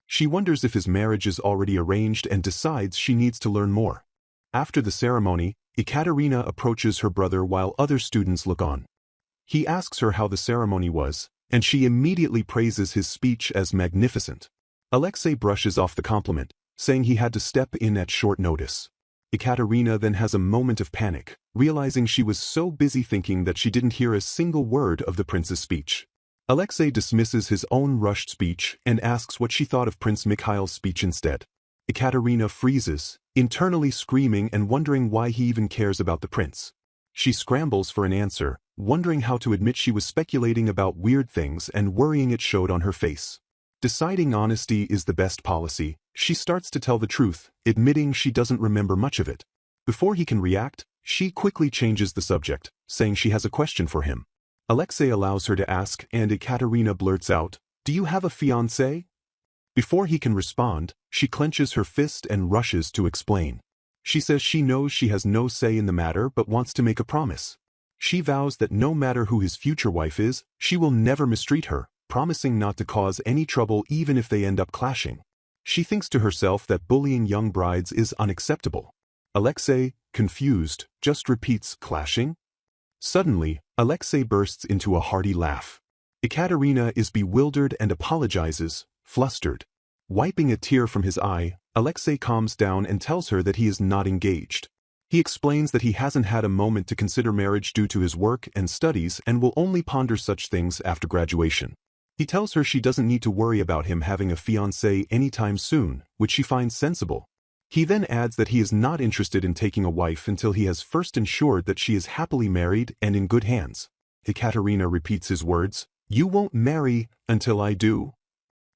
She wonders if his marriage is already arranged and decides she needs to learn more. After the ceremony, Ekaterina approaches her brother while other students look on. He asks her how the ceremony was, and she immediately praises his speech as magnificent. Alexei brushes off the compliment, saying he had to step in at short notice. Ekaterina then has a moment of panic, realizing she was so busy thinking that she didn't hear a single word of the prince's speech. Alexei dismisses his own rushed speech and asks what she thought of Prince Mikhail's speech instead. Ekaterina freezes, internally screaming and wondering why he even cares about the prince. She scrambles for an answer, wondering how to admit she was speculating about weird things and worrying it showed on her face. Deciding honesty is the best policy, she starts to tell the truth, admitting she doesn't remember much of it. Before he can react, she quickly changes the subject, saying she has a question for him. Alexei allows her to ask, and Ekaterina blurts out, "Do you have a fiancé?" Before he can respond, she clenches her fist and rushes to explain. She says she knows she has no say in the matter but wants to make a promise. She vows that no matter who his future wife is, she will never mistreat her, promising not to cause any trouble even if they end up clashing. She thinks to herself that bullying young brides is unacceptable. Alexei, confused, just repeats, "Clashing?" Suddenly, Alexei bursts into a hearty laugh. Ekaterina is bewildered and apologizes, flustered. Wiping a tear from his eye, Alexei calms down and tells her that he is not engaged. He explains that he hasn't had a moment to consider marriage due to his work and studies and will only ponder such things after graduation. He tells her she doesn't need to worry about him having a fiancé anytime soon, which she finds sensible. He then adds that he is not interested in taking a wife until he has first ensured that she is happily married and in good hands. Ekaterina repeats his words, "You won't marry until I do."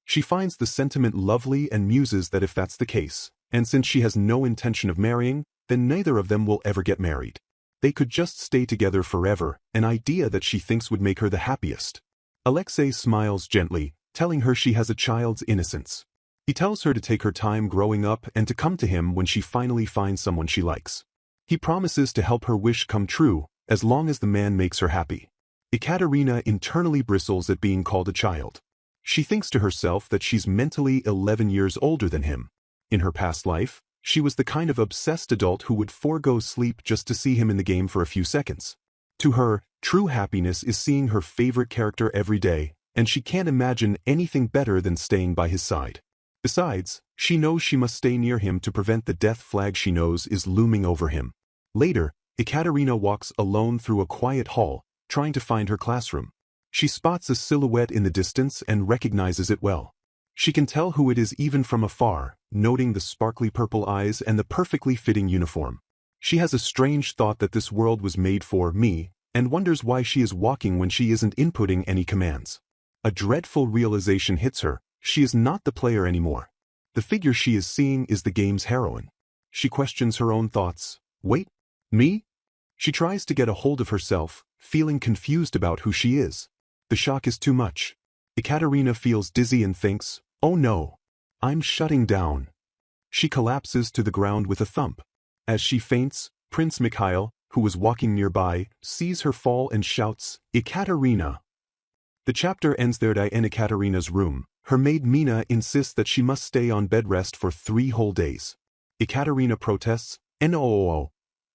She finds the sentiment lovely and muses that if that's the case, and since she has no intention of marrying, then neither of them will ever get married. They could just stay together forever, an idea that she thinks would make her the happiest. Alexei smiles gently, telling her she has a child's innocence. He tells her to take her time growing up and to come to him when she finally finds someone she likes. He promises to help her wish come true, as long as the man makes her happy. Ekaterina internally bristles at being called a child. She thinks to herself that she's mentally 11 years older than him. In her past life, she was the kind of obsessed adult who would forego sleep just to see him in the game for a few seconds. To her, true happiness is seeing her favorite character every day, and she can't imagine anything better than staying by his side. Besides, she knows she must stay near him to prevent the death flag she knows is looming over him. Later, Ekaterina walks alone through a quiet hall, trying to find her classroom. She spots a silhouette in the distance and recognizes it well. She can tell who it is even from afar, noting the sparkly purple eyes and the perfectly fitting uniform. She has a strange thought that this world was made for me, and wonders why she is walking when she isn't inputting any commands. A dreadful realization hits her: she is not the player anymore. The figure she is seeing is the game's heroine. She questions her own thoughts. Wait, me? She tries to get a hold of herself, feeling confused about who she is. The shock is too much. Ekaterina feels dizzy and thinks, "Oh no, I'm shutting down." She collapses to the ground with a thump. As she faints, Prince Mikhail, who was walking nearby, sees her fall and shouts, "Ekaterina!" The chapter ends there. In Ekaterina's room, her maid Mina insists that she must stay on bed rest for 3 whole days. Ekaterina protests, "No."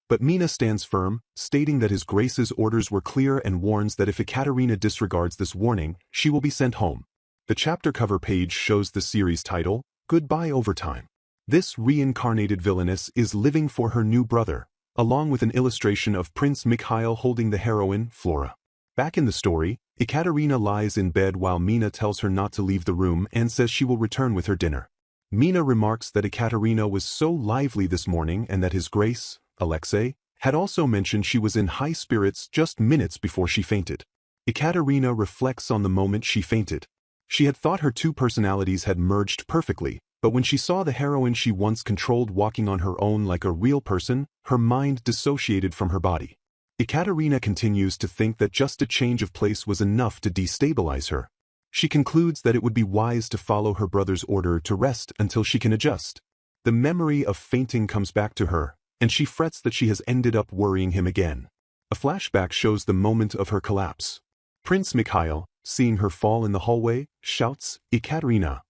But Mina stands firm, stating that His Grace's orders were clear and warns that if Ekaterina disregards this warning, she will be sent home. The chapter cover page shows the series title, Goodbye Overtime. This reincarnated villainess is living for her new brother, along with an illustration of Prince Mikhail holding the heroine, Flora. Back in the story, Ekaterina lies in bed while Mina tells her not to leave the room and says she will return with her dinner. Mina remarks that Ekaterina was so lively this morning and that His Grace, Alexei, had also mentioned she was in high spirits just minutes before she fainted. Ekaterina reflects on the moment she fainted. She had thought her two personalities had merged perfectly, but when she saw the heroine she once controlled walking on her own like a real person, her mind dissociated from her body. Ekaterina continues to think that just a change of place was enough to destabilize her. She concludes that it would be wise to follow her brother's order to rest until she can adjust. The memory of fainting comes back to her, and she frets that she has ended up worrying him again. A flashback shows the moment of her collapse. Prince Mikhail, seeing her fall in the hallway, shouts, "Ekaterina."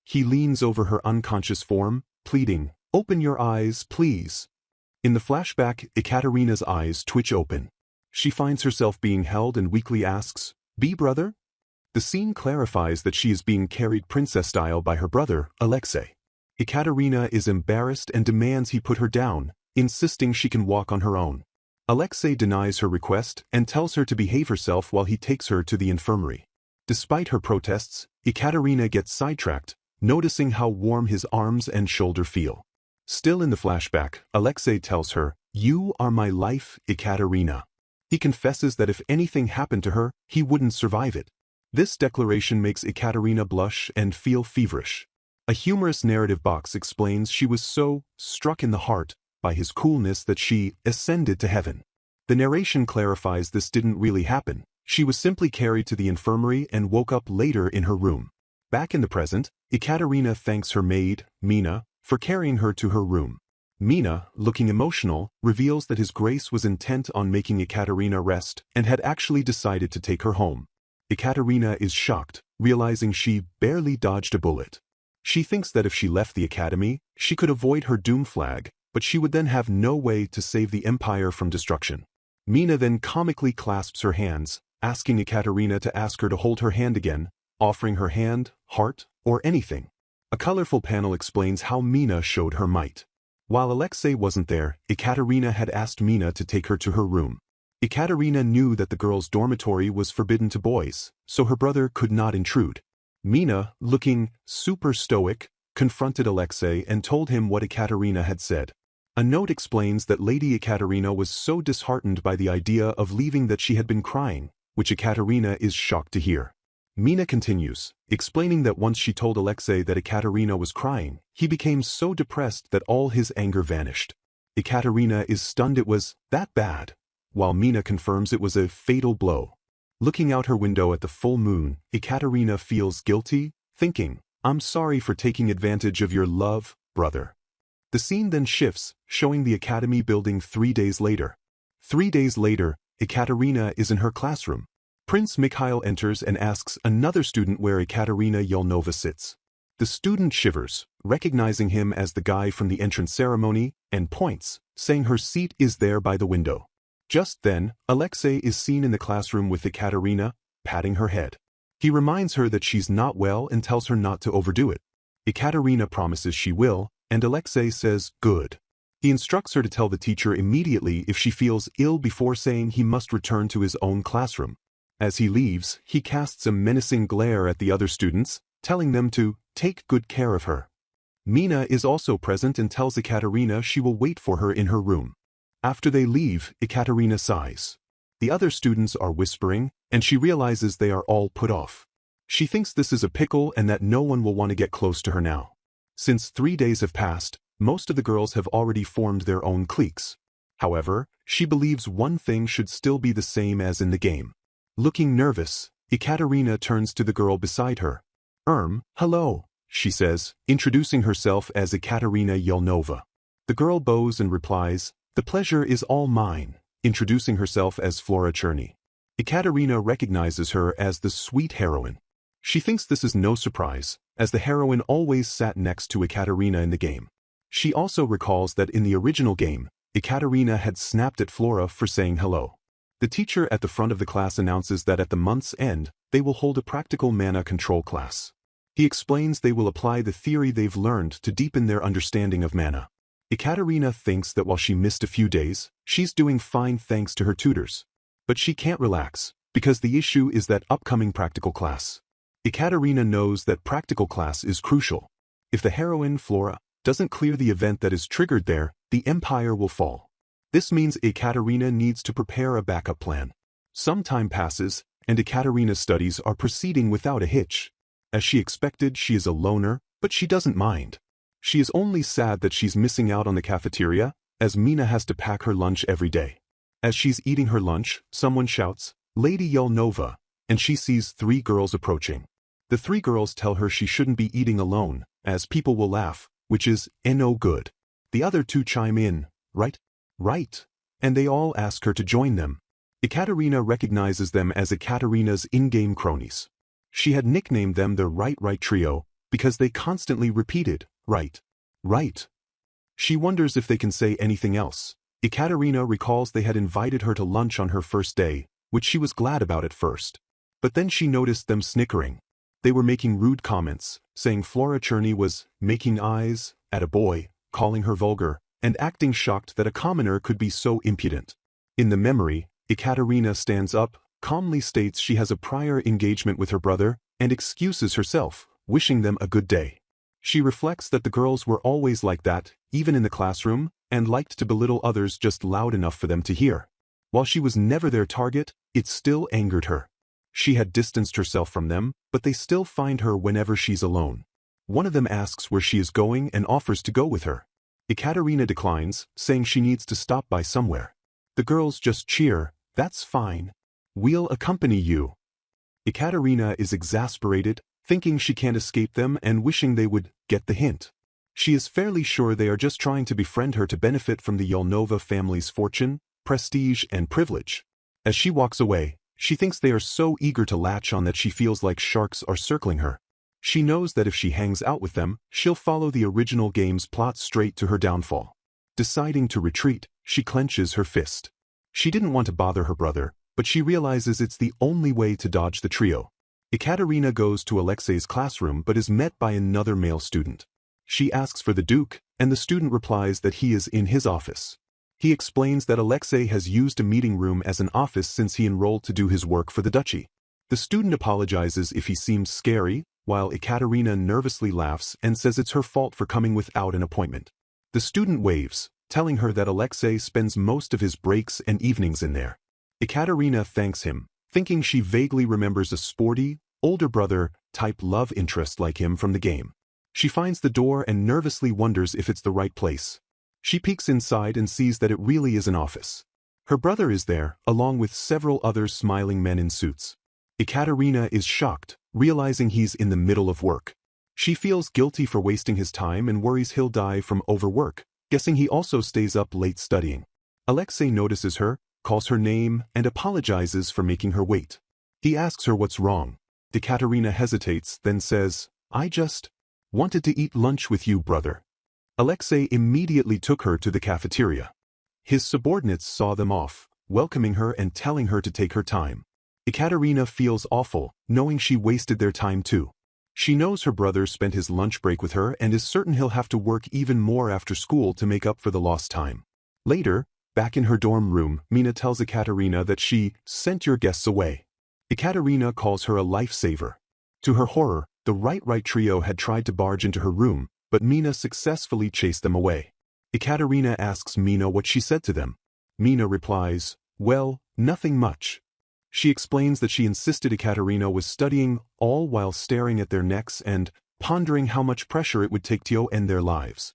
He leans over her unconscious form, pleading, "Open your eyes, please." In the flashback, Ekaterina's eyes twitch open. She finds herself being held and weakly asks, "Be brother?" The scene clarifies that she is being carried princess-style by her brother, Alexei. Ekaterina is embarrassed and demands he put her down, insisting she can walk on her own. Alexei denies her request and tells her to behave herself while he takes her to the infirmary. Despite her protests, Ekaterina gets sidetracked, noticing how warm his arms and shoulder feel. Still in the flashback, Alexei tells her, "You are my life, Ekaterina." He confesses that if anything happened to her, he wouldn't survive it. This declaration makes Ekaterina blush and feel feverish. A humorous narrative box explains she was so struck in the heart by his coolness that she ascended to heaven. The narration clarifies this didn't really happen. She was simply carried to the infirmary and woke up later in her room. Back in the present, Ekaterina thanks her maid, Mina, for carrying her to her room. Mina, looking emotional, reveals that His Grace was intent on making Ekaterina rest and had actually decided to take her home. Ekaterina is shocked, realizing she barely dodged a bullet. She thinks that if she left the academy, she could avoid her doom flag, but she would then have no way to save the empire from destruction. Mina then comically clasps her hands, asking Ekaterina to ask her to hold her hand again, offering her hand, heart, or anything. A colorful panel explains how Mina showed her might. While Alexei wasn't there, Ekaterina had asked Mina to take her to her room. Ekaterina knew that the girls' dormitory was forbidden to boys, so her brother could not intrude. Mina, looking super stoic, confronted Alexei and told him what Ekaterina had said. A note explains that Lady Ekaterina was so disheartened by the idea of leaving that she had been crying, which Ekaterina is shocked to hear. Mina continues, explaining that once she told Alexei that Ekaterina was crying, he became so depressed that all his anger vanished. Ekaterina is stunned it was that bad, while Mina confirms it was a fatal blow. Looking out her window at the full moon, Ekaterina feels guilty, thinking, "I'm sorry for taking advantage of your love, brother." The scene then shifts, showing the academy building 3 days later. 3 days later, Ekaterina is in her classroom. Prince Mikhail enters and asks another student where Ekaterina Yelnova sits. The student shivers, recognizing him as the guy from the entrance ceremony, and points, saying her seat is there by the window. Just then, Alexei is seen in the classroom with Ekaterina, patting her head. He reminds her that she's not well and tells her not to overdo it. Ekaterina promises she will, and Alexei says, "Good." He instructs her to tell the teacher immediately if she feels ill before saying he must return to his own classroom. As he leaves, he casts a menacing glare at the other students, telling them to take good care of her. Mina is also present and tells Ekaterina she will wait for her in her room. After they leave, Ekaterina sighs. The other students are whispering, and she realizes they are all put off. She thinks this is a pickle and that no one will want to get close to her now. Since 3 days have passed, most of the girls have already formed their own cliques. However, she believes one thing should still be the same as in the game. Looking nervous, Ekaterina turns to the girl beside her. Hello, she says, introducing herself as Ekaterina Yelnova. The girl bows and replies, "The pleasure is all mine," introducing herself as Flora Cherny. Ekaterina recognizes her as the sweet heroine. She thinks this is no surprise, as the heroine always sat next to Ekaterina in the game. She also recalls that in the original game, Ekaterina had snapped at Flora for saying hello. The teacher at the front of the class announces that at the month's end, they will hold a practical mana control class. He explains they will apply the theory they've learned to deepen their understanding of mana. Ekaterina thinks that while she missed a few days, she's doing fine thanks to her tutors. But she can't relax, because the issue is that upcoming practical class. Ekaterina knows that practical class is crucial. If the heroine, Flora, doesn't clear the event that is triggered there, the empire will fall. This means Ekaterina needs to prepare a backup plan. Some time passes, and Ekaterina's studies are proceeding without a hitch. As she expected, she is a loner, but she doesn't mind. She is only sad that she's missing out on the cafeteria, as Mina has to pack her lunch every day. As she's eating her lunch, someone shouts, "Lady Yelnova," and she sees 3 girls approaching. The 3 girls tell her she shouldn't be eating alone, as people will laugh, which is no good. The other 2 chime in, Right, and they all ask her to join them. Ekaterina recognizes them as Ekaterina's in-game cronies. She had nicknamed them the Right Trio, because they constantly repeated, Right. She wonders if they can say anything else. Ekaterina recalls they had invited her to lunch on her first day, which she was glad about at first. But then she noticed them snickering. They were making rude comments, saying Flora Cherny was making eyes at a boy, calling her vulgar, and acting shocked that a commoner could be so impudent. In the memory, Ekaterina stands up, calmly states she has a prior engagement with her brother, and excuses herself, wishing them a good day. She reflects that the girls were always like that, even in the classroom, and liked to belittle others just loud enough for them to hear. While she was never their target, it still angered her. She had distanced herself from them, but they still find her whenever she's alone. One of them asks where she is going and offers to go with her. Ekaterina declines, saying she needs to stop by somewhere. The girls just cheer, "That's fine. We'll accompany you." Ekaterina is exasperated, thinking she can't escape them and wishing they would get the hint. She is fairly sure they are just trying to befriend her to benefit from the Yelnova family's fortune, prestige, and privilege. As she walks away, she thinks they are so eager to latch on that she feels like sharks are circling her. She knows that if she hangs out with them, she'll follow the original game's plot straight to her downfall. Deciding to retreat, she clenches her fist. She didn't want to bother her brother, but she realizes it's the only way to dodge the trio. Ekaterina goes to Alexei's classroom but is met by another male student. She asks for the Duke, and the student replies that he is in his office. He explains that Alexei has used a meeting room as an office since he enrolled to do his work for the duchy. The student apologizes if he seems scary, while Ekaterina nervously laughs and says it's her fault for coming without an appointment. The student waves, telling her that Alexei spends most of his breaks and evenings in there. Ekaterina thanks him, thinking she vaguely remembers a sporty, older brother-type love interest like him from the game. She finds the door and nervously wonders if it's the right place. She peeks inside and sees that it really is an office. Her brother is there, along with several other smiling men in suits. Ekaterina is shocked, realizing he's in the middle of work. She feels guilty for wasting his time and worries he'll die from overwork, guessing he also stays up late studying. Alexei notices her, calls her name, and apologizes for making her wait. He asks her what's wrong. Ekaterina hesitates, then says, "I just wanted to eat lunch with you, brother." Alexei immediately took her to the cafeteria. His subordinates saw them off, welcoming her and telling her to take her time. Ekaterina feels awful, knowing she wasted their time too. She knows her brother spent his lunch break with her and is certain he'll have to work even more after school to make up for the lost time. Later, back in her dorm room, Mina tells Ekaterina that she sent your guests away. Ekaterina calls her a lifesaver. To her horror, the Right trio had tried to barge into her room, but Mina successfully chased them away. Ekaterina asks Mina what she said to them. Mina replies, "Well, nothing much." She explains that she insisted Ekaterina was studying all while staring at their necks and pondering how much pressure it would take to end their lives.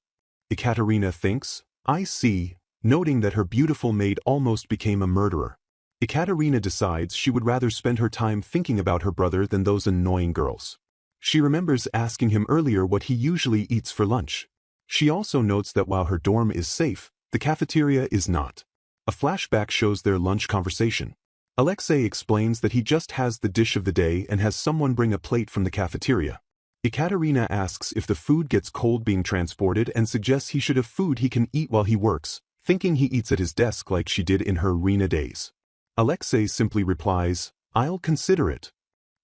Ekaterina thinks, "I see," noting that her beautiful maid almost became a murderer. Ekaterina decides she would rather spend her time thinking about her brother than those annoying girls. She remembers asking him earlier what he usually eats for lunch. She also notes that while her dorm is safe, the cafeteria is not. A flashback shows their lunch conversation. Alexei explains that he just has the dish of the day and has someone bring a plate from the cafeteria. Ekaterina asks if the food gets cold being transported and suggests he should have food he can eat while he works, thinking he eats at his desk like she did in her arena days. Alexei simply replies, "I'll consider it."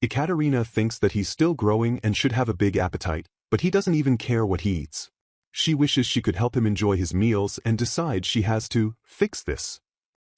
Ekaterina thinks that he's still growing and should have a big appetite, but he doesn't even care what he eats. She wishes she could help him enjoy his meals and decides she has to fix this.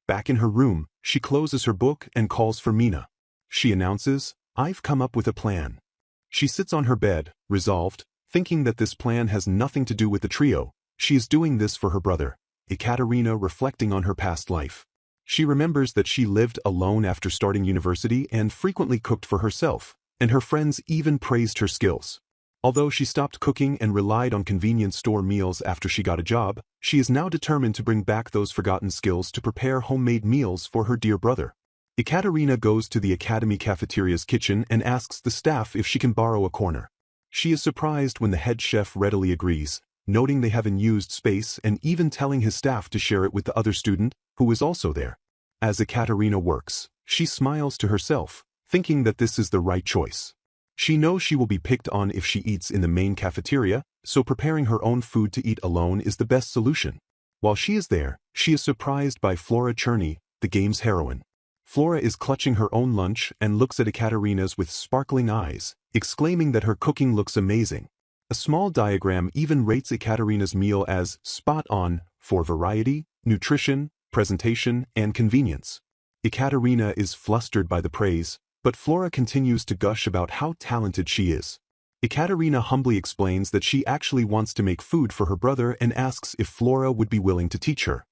Back in her room, she closes her book and calls for Mina. She announces, "I've come up with a plan." She sits on her bed, resolved, thinking that this plan has nothing to do with the trio. She is doing this for her brother. Ekaterina reflecting on her past life. She remembers that she lived alone after starting university and frequently cooked for herself, and her friends even praised her skills. Although she stopped cooking and relied on convenience store meals after she got a job, she is now determined to bring back those forgotten skills to prepare homemade meals for her dear brother. Ekaterina goes to the academy cafeteria's kitchen and asks the staff if she can borrow a corner. She is surprised when the head chef readily agrees, noting they have unused space and even telling his staff to share it with the other student, who is also there. As Ekaterina works, she smiles to herself, thinking that this is the right choice. She knows she will be picked on if she eats in the main cafeteria, so preparing her own food to eat alone is the best solution. While she is there, she is surprised by Flora Cherney, the game's heroine. Flora is clutching her own lunch and looks at Ekaterina's with sparkling eyes, exclaiming that her cooking looks amazing. A small diagram even rates Ekaterina's meal as spot on for variety, nutrition, presentation, and convenience. Ekaterina is flustered by the praise, but Flora continues to gush about how talented she is. Ekaterina humbly explains that she actually wants to make food for her brother and asks if Flora would be willing to teach her.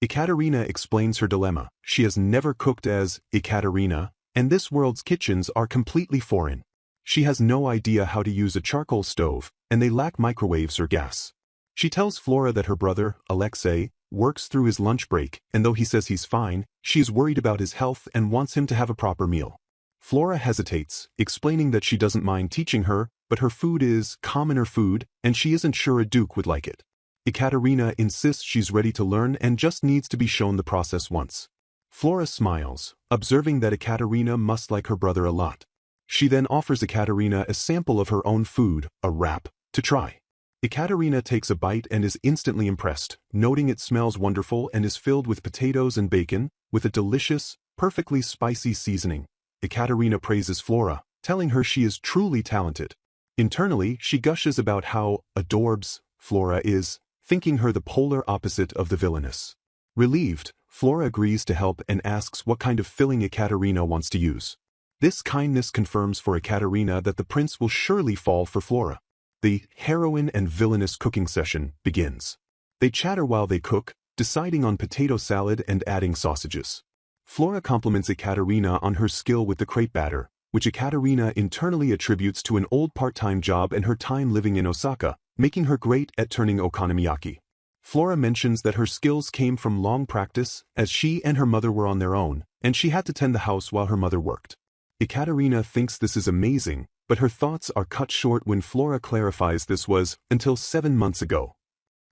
Ekaterina explains her dilemma. She has never cooked as Ekaterina, and this world's kitchens are completely foreign. She has no idea how to use a charcoal stove, and they lack microwaves or gas. She tells Flora that her brother, Alexei, works through his lunch break, and though he says he's fine, she is worried about his health and wants him to have a proper meal. Flora hesitates, explaining that she doesn't mind teaching her, but her food is commoner food, and she isn't sure a duke would like it. Ekaterina insists she's ready to learn and just needs to be shown the process once. Flora smiles, observing that Ekaterina must like her brother a lot. She then offers Ekaterina a sample of her own food, a wrap, to try. Ekaterina takes a bite and is instantly impressed, noting it smells wonderful and is filled with potatoes and bacon, with a delicious, perfectly spicy seasoning. Ekaterina praises Flora, telling her she is truly talented. Internally, she gushes about how adorbs Flora is, thinking her the polar opposite of the Villainess. Relieved, Flora agrees to help and asks what kind of filling Ekaterina wants to use. This kindness confirms for Ekaterina that the prince will surely fall for Flora. The heroine and villainous cooking session begins. They chatter while they cook, deciding on potato salad and adding sausages. Flora compliments Ekaterina on her skill with the crepe batter, which Ekaterina internally attributes to an old part-time job and her time living in Osaka, making her great at turning okonomiyaki. Flora mentions that her skills came from long practice, as she and her mother were on their own, and she had to tend the house while her mother worked. Ekaterina thinks this is amazing, but her thoughts are cut short when Flora clarifies this was until 7 months ago.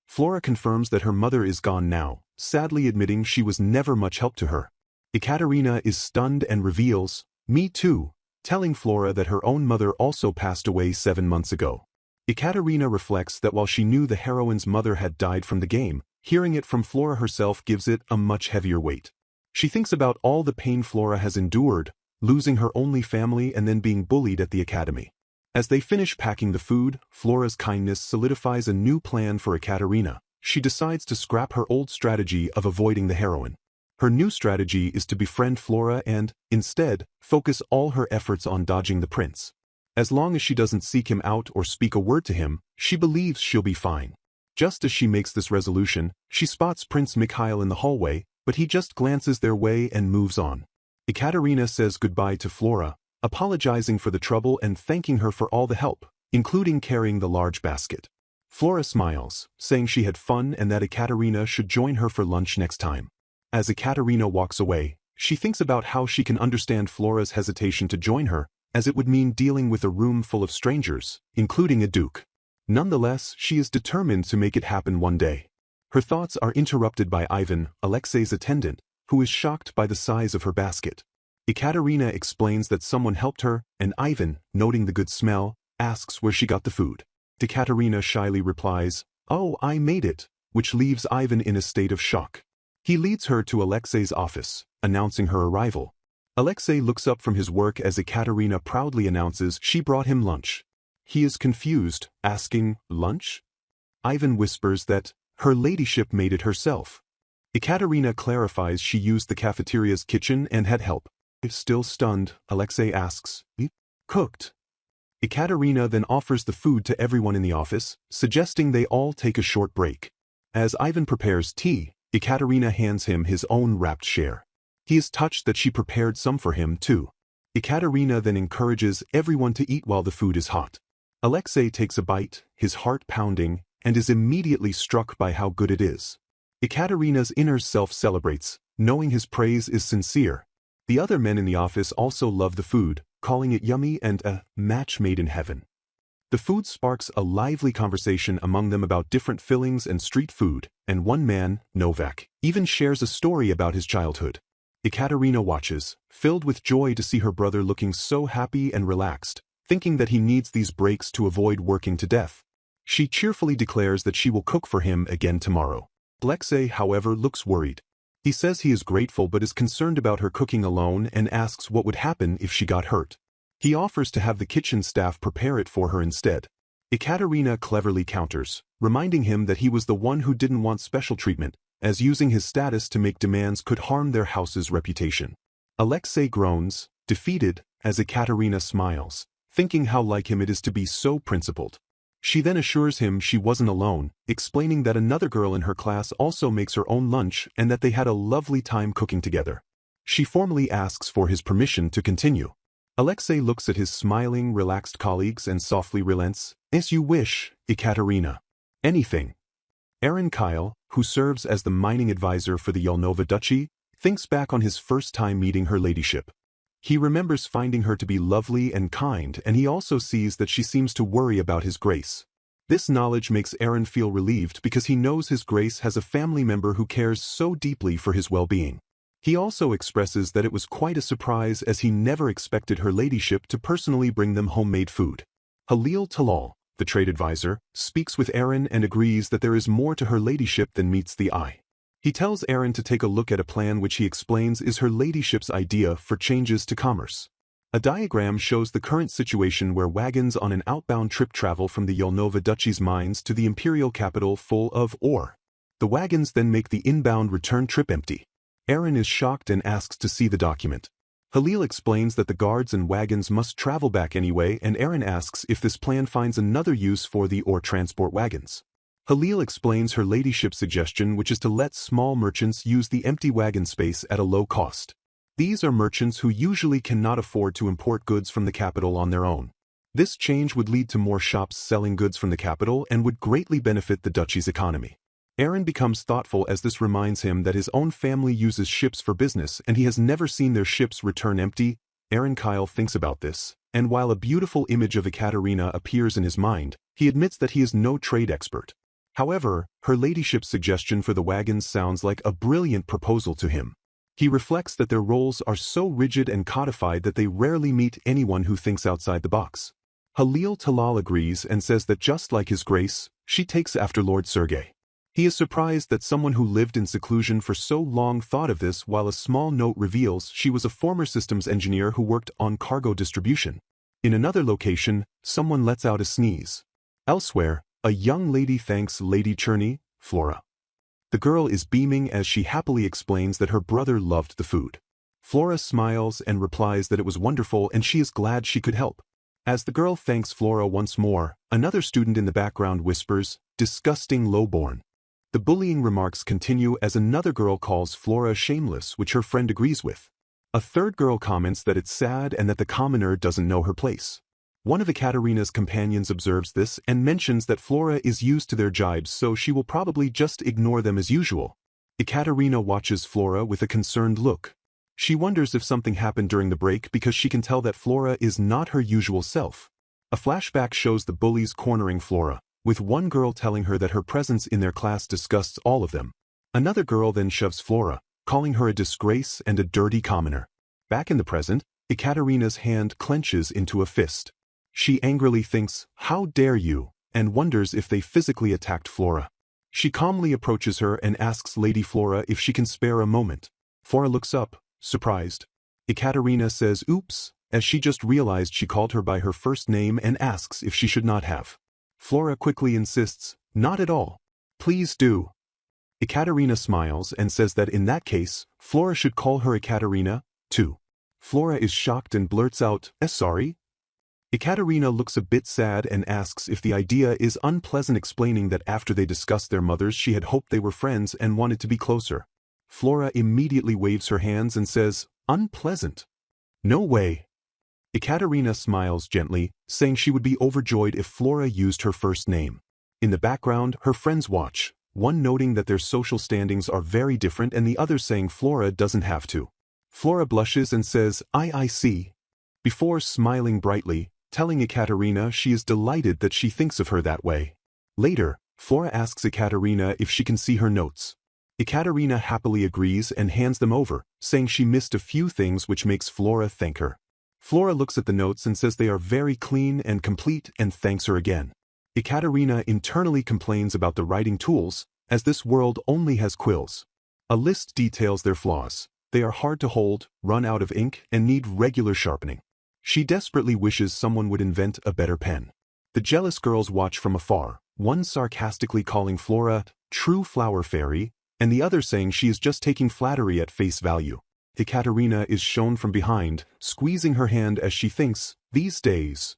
Flora confirms that her mother is gone now, sadly admitting she was never much help to her. Ekaterina is stunned and reveals, "Me too," telling Flora that her own mother also passed away 7 months ago. Ekaterina reflects that while she knew the heroine's mother had died from the game, hearing it from Flora herself gives it a much heavier weight. She thinks about all the pain Flora has endured, losing her only family and then being bullied at the academy. As they finish packing the food, Flora's kindness solidifies a new plan for Ekaterina. She decides to scrap her old strategy of avoiding the heroine. Her new strategy is to befriend Flora and, instead, focus all her efforts on dodging the prince. As long as she doesn't seek him out or speak a word to him, she believes she'll be fine. Just as she makes this resolution, she spots Prince Mikhail in the hallway, but he just glances their way and moves on. Ekaterina says goodbye to Flora, apologizing for the trouble and thanking her for all the help, including carrying the large basket. Flora smiles, saying she had fun and that Ekaterina should join her for lunch next time. As Ekaterina walks away, she thinks about how she can understand Flora's hesitation to join her, as it would mean dealing with a room full of strangers, including a duke. Nonetheless, she is determined to make it happen one day. Her thoughts are interrupted by Ivan, Alexei's attendant, who is shocked by the size of her basket. Ekaterina explains that someone helped her, and Ivan, noting the good smell, asks where she got the food. Ekaterina shyly replies, "Oh, I made it," which leaves Ivan in a state of shock. He leads her to Alexei's office, announcing her arrival. Alexei looks up from his work as Ekaterina proudly announces she brought him lunch. He is confused, asking, "Lunch?" Ivan whispers that her ladyship made it herself. Ekaterina clarifies she used the cafeteria's kitchen and had help. Still stunned, Alexei asks, "Cooked?" Ekaterina then offers the food to everyone in the office, suggesting they all take a short break. As Ivan prepares tea, Ekaterina hands him his own wrapped share. He is touched that she prepared some for him too. Ekaterina then encourages everyone to eat while the food is hot. Alexei takes a bite, his heart pounding, and is immediately struck by how good it is. Ekaterina's inner self celebrates, knowing his praise is sincere. The other men in the office also love the food, calling it yummy and a match made in heaven. The food sparks a lively conversation among them about different fillings and street food, and one man, Novak, even shares a story about his childhood. Ekaterina watches, filled with joy to see her brother looking so happy and relaxed, thinking that he needs these breaks to avoid working to death. She cheerfully declares that she will cook for him again tomorrow. Alexei, however, looks worried. He says he is grateful but is concerned about her cooking alone and asks what would happen if she got hurt. He offers to have the kitchen staff prepare it for her instead. Ekaterina cleverly counters, reminding him that he was the one who didn't want special treatment, as using his status to make demands could harm their house's reputation. Alexei groans, defeated, as Ekaterina smiles, thinking how like him it is to be so principled. She then assures him she wasn't alone, explaining that another girl in her class also makes her own lunch and that they had a lovely time cooking together. She formally asks for his permission to continue. Alexei looks at his smiling, relaxed colleagues and softly relents, "As you wish, Ekaterina. Anything." Aaron Kyle, who serves as the mining advisor for the Yelnova Duchy, thinks back on his first time meeting her ladyship. He remembers finding her to be lovely and kind, and he also sees that she seems to worry about his grace. This knowledge makes Aaron feel relieved because he knows his grace has a family member who cares so deeply for his well-being. He also expresses that it was quite a surprise as he never expected her ladyship to personally bring them homemade food. Halil Talal, the trade advisor, speaks with Aaron and agrees that there is more to her ladyship than meets the eye. He tells Aaron to take a look at a plan which he explains is her ladyship's idea for changes to commerce. A diagram shows the current situation where wagons on an outbound trip travel from the Yelnova Duchy's mines to the imperial capital full of ore. The wagons then make the inbound return trip empty. Aaron is shocked and asks to see the document. Halil explains that the guards and wagons must travel back anyway, and Aaron asks if this plan finds another use for the ore transport wagons. Halil explains her ladyship's suggestion, which is to let small merchants use the empty wagon space at a low cost. These are merchants who usually cannot afford to import goods from the capital on their own. This change would lead to more shops selling goods from the capital and would greatly benefit the duchy's economy. Aaron becomes thoughtful as this reminds him that his own family uses ships for business and he has never seen their ships return empty. Aaron Kyle thinks about this, and while a beautiful image of Ekaterina appears in his mind, he admits that he is no trade expert. However, her ladyship's suggestion for the wagons sounds like a brilliant proposal to him. He reflects that their roles are so rigid and codified that they rarely meet anyone who thinks outside the box. Halil Talal agrees and says that just like His Grace, she takes after Lord Sergei. He is surprised that someone who lived in seclusion for so long thought of this, while a small note reveals she was a former systems engineer who worked on cargo distribution. In another location, someone lets out a sneeze. Elsewhere, a young lady thanks Lady Cherney, Flora. The girl is beaming as she happily explains that her brother loved the food. Flora smiles and replies that it was wonderful and she is glad she could help. As the girl thanks Flora once more, another student in the background whispers, "Disgusting lowborn." The bullying remarks continue as another girl calls Flora shameless, which her friend agrees with. A third girl comments that it's sad and that the commoner doesn't know her place. One of Ekaterina's companions observes this and mentions that Flora is used to their jibes, so she will probably just ignore them as usual. Ekaterina watches Flora with a concerned look. She wonders if something happened during the break because she can tell that Flora is not her usual self. A flashback shows the bullies cornering Flora, with one girl telling her that her presence in their class disgusts all of them. Another girl then shoves Flora, calling her a disgrace and a dirty commoner. Back in the present, Ekaterina's hand clenches into a fist. She angrily thinks, "How dare you?" and wonders if they physically attacked Flora. She calmly approaches her and asks Lady Flora if she can spare a moment. Flora looks up, surprised. Ekaterina says oops, as she just realized she called her by her first name and asks if she should not have. Flora quickly insists, "Not at all. Please do." Ekaterina smiles and says that in that case, Flora should call her Ekaterina, too. Flora is shocked and blurts out, Sorry?" Ekaterina looks a bit sad and asks if the idea is unpleasant, explaining that after they discussed their mothers she had hoped they were friends and wanted to be closer. Flora immediately waves her hands and says, "Unpleasant? No way." Ekaterina smiles gently, saying she would be overjoyed if Flora used her first name. In the background, her friends watch, one noting that their social standings are very different and the other saying Flora doesn't have to. Flora blushes and says, I see," before smiling brightly, telling Ekaterina she is delighted that she thinks of her that way. Later, Flora asks Ekaterina if she can see her notes. Ekaterina happily agrees and hands them over, saying she missed a few things, which makes Flora thank her. Flora looks at the notes and says they are very clean and complete and thanks her again. Ekaterina internally complains about the writing tools, as this world only has quills. A list details their flaws. They are hard to hold, run out of ink, and need regular sharpening. She desperately wishes someone would invent a better pen. The jealous girls watch from afar, one sarcastically calling Flora true flower fairy, and the other saying she is just taking flattery at face value. Ekaterina is shown from behind, squeezing her hand as she thinks, "These days."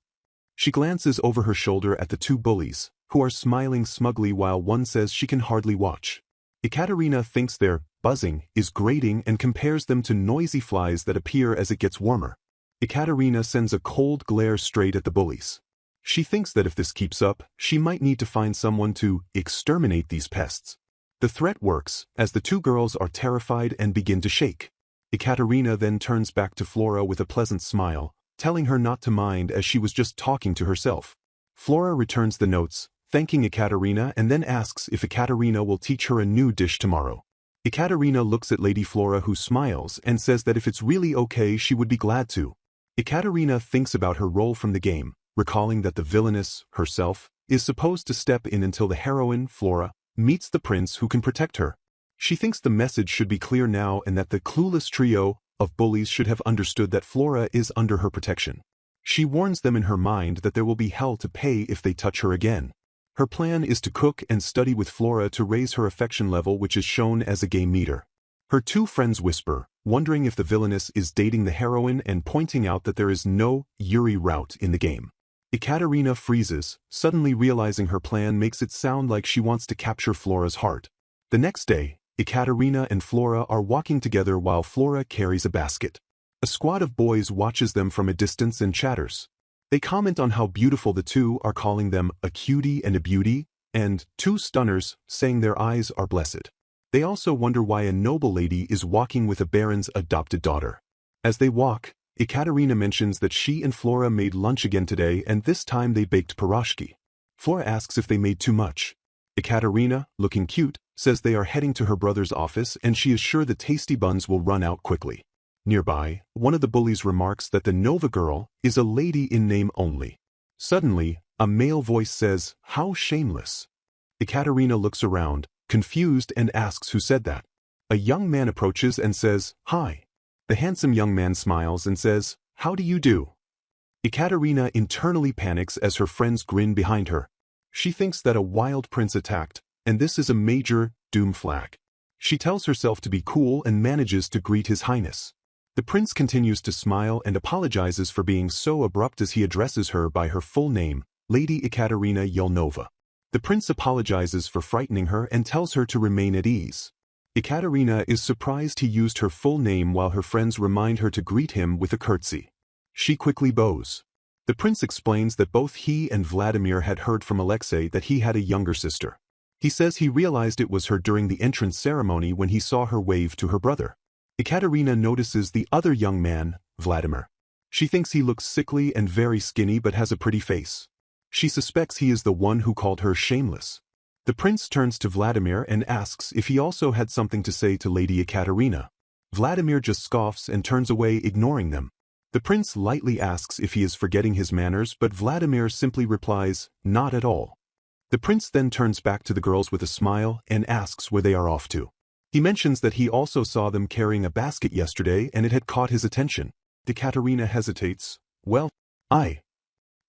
She glances over her shoulder at the two bullies, who are smiling smugly while one says she can hardly watch. Ekaterina thinks their buzzing is grating and compares them to noisy flies that appear as it gets warmer. Ekaterina sends a cold glare straight at the bullies. She thinks that if this keeps up, she might need to find someone to exterminate these pests. The threat works, as the two girls are terrified and begin to shake. Ekaterina then turns back to Flora with a pleasant smile, telling her not to mind as she was just talking to herself. Flora returns the notes, thanking Ekaterina, and then asks if Ekaterina will teach her a new dish tomorrow. Ekaterina looks at Lady Flora, who smiles and says that if it's really okay she would be glad to. Ekaterina thinks about her role from the game, recalling that the Villainess, herself, is supposed to step in until the heroine, Flora, meets the prince who can protect her. She thinks the message should be clear now and that the clueless trio of bullies should have understood that Flora is under her protection. She warns them in her mind that there will be hell to pay if they touch her again. Her plan is to cook and study with Flora to raise her affection level, which is shown as a game meter. Her two friends whisper, wondering if the Villainess is dating the heroine and pointing out that there is no Yuri route in the game. Ekaterina freezes, suddenly realizing her plan makes it sound like she wants to capture Flora's heart. The next day, Ekaterina and Flora are walking together while Flora carries a basket. A squad of boys watches them from a distance and chatters. They comment on how beautiful the two are, calling them a cutie and a beauty, and two stunners, saying their eyes are blessed. They also wonder why a noble lady is walking with a baron's adopted daughter. As they walk, Ekaterina mentions that she and Flora made lunch again today, and this time they baked pierogi. Flora asks if they made too much. Ekaterina, looking cute, says they are heading to her brother's office and she is sure the tasty buns will run out quickly. Nearby, one of the bullies remarks that the Nova girl is a lady in name only. Suddenly, a male voice says, "How shameless." Ekaterina looks around, confused, and asks who said that. A young man approaches and says, "Hi." The handsome young man smiles and says, "How do you do?" Ekaterina internally panics as her friends grin behind her. She thinks that a wild prince attacked, and this is a major doom flag. She tells herself to be cool and manages to greet His Highness. The prince continues to smile and apologizes for being so abrupt as he addresses her by her full name, Lady Ekaterina Yelnova. The prince apologizes for frightening her and tells her to remain at ease. Ekaterina is surprised he used her full name while her friends remind her to greet him with a curtsy. She quickly bows. The prince explains that both he and Vladimir had heard from Alexei that he had a younger sister. He says he realized it was her during the entrance ceremony when he saw her wave to her brother. Ekaterina notices the other young man, Vladimir. She thinks he looks sickly and very skinny but has a pretty face. She suspects he is the one who called her shameless. The prince turns to Vladimir and asks if he also had something to say to Lady Ekaterina. Vladimir just scoffs and turns away, ignoring them. The prince lightly asks if he is forgetting his manners, but Vladimir simply replies, "Not at all." The prince then turns back to the girls with a smile and asks where they are off to. He mentions that he also saw them carrying a basket yesterday and it had caught his attention. Ekaterina hesitates. "Well,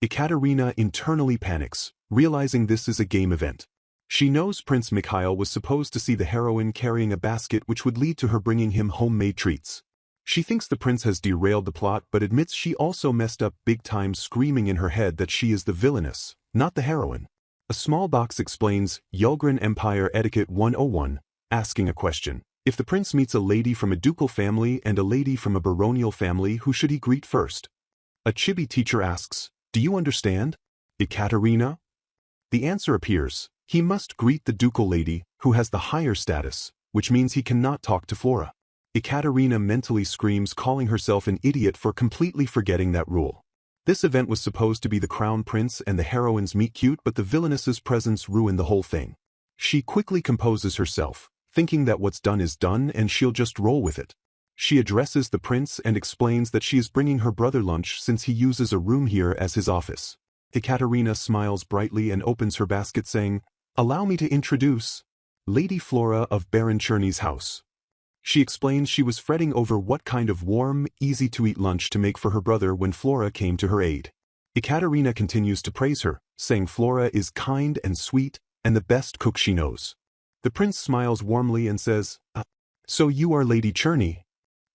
Ekaterina internally panics, realizing this is a game event. She knows Prince Mikhail was supposed to see the heroine carrying a basket, which would lead to her bringing him homemade treats. She thinks the prince has derailed the plot but admits she also messed up big time, screaming in her head that she is the villainess, not the heroine. A small box explains Yulgren Empire Etiquette 101, asking a question. If the prince meets a lady from a ducal family and a lady from a baronial family, who should he greet first? A chibi teacher asks, "Do you understand, Ekaterina?" The answer appears. He must greet the ducal lady, who has the higher status, which means he cannot talk to Flora. Ekaterina mentally screams, calling herself an idiot for completely forgetting that rule. This event was supposed to be the crown prince and the heroine's meet cute, but the villainess's presence ruined the whole thing. She quickly composes herself, thinking that what's done is done and she'll just roll with it. She addresses the prince and explains that she is bringing her brother lunch since he uses a room here as his office. Ekaterina smiles brightly and opens her basket, saying, "Allow me to introduce Lady Flora of Baron Cherney's house." She explains she was fretting over what kind of warm, easy-to-eat lunch to make for her brother when Flora came to her aid. Ekaterina continues to praise her, saying Flora is kind and sweet and the best cook she knows. The prince smiles warmly and says, "So you are Lady Cherney?"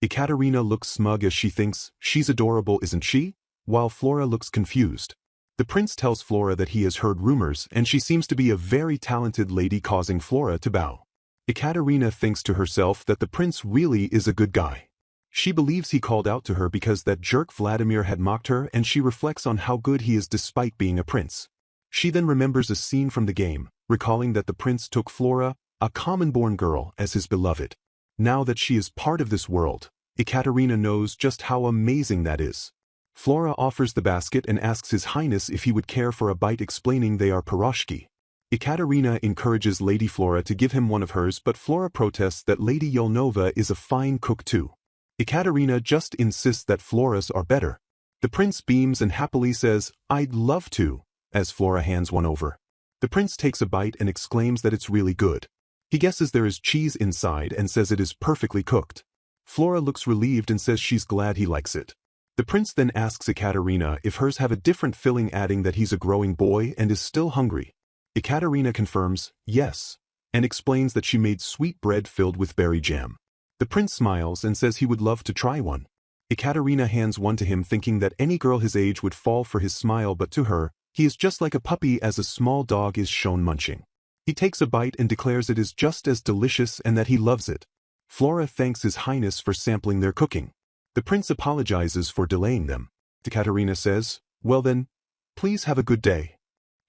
Ekaterina looks smug as she thinks she's adorable, isn't she? While Flora looks confused. The prince tells Flora that he has heard rumors and she seems to be a very talented lady, causing Flora to bow. Ekaterina thinks to herself that the prince really is a good guy. She believes he called out to her because that jerk Vladimir had mocked her, and she reflects on how good he is despite being a prince. She then remembers a scene from the game, recalling that the prince took Flora, a common-born girl, as his beloved. Now that she is part of this world, Ekaterina knows just how amazing that is. Flora offers the basket and asks His Highness if he would care for a bite, explaining they are pierogi. Ekaterina encourages Lady Flora to give him one of hers, but Flora protests that Lady Yelnova is a fine cook too. Ekaterina just insists that Flora's are better. The prince beams and happily says, "I'd love to," as Flora hands one over. The prince takes a bite and exclaims that it's really good. He guesses there is cheese inside and says it is perfectly cooked. Flora looks relieved and says she's glad he likes it. The prince then asks Ekaterina if hers have a different filling, adding that he's a growing boy and is still hungry. Ekaterina confirms, yes, and explains that she made sweet bread filled with berry jam. The prince smiles and says he would love to try one. Ekaterina hands one to him, thinking that any girl his age would fall for his smile, but to her, he is just like a puppy, as a small dog is shown munching. He takes a bite and declares it is just as delicious and that he loves it. Flora thanks His Highness for sampling their cooking. The prince apologizes for delaying them. Ekaterina says, "Well then, please have a good day."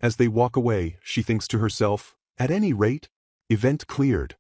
As they walk away, she thinks to herself, "At any rate, event cleared."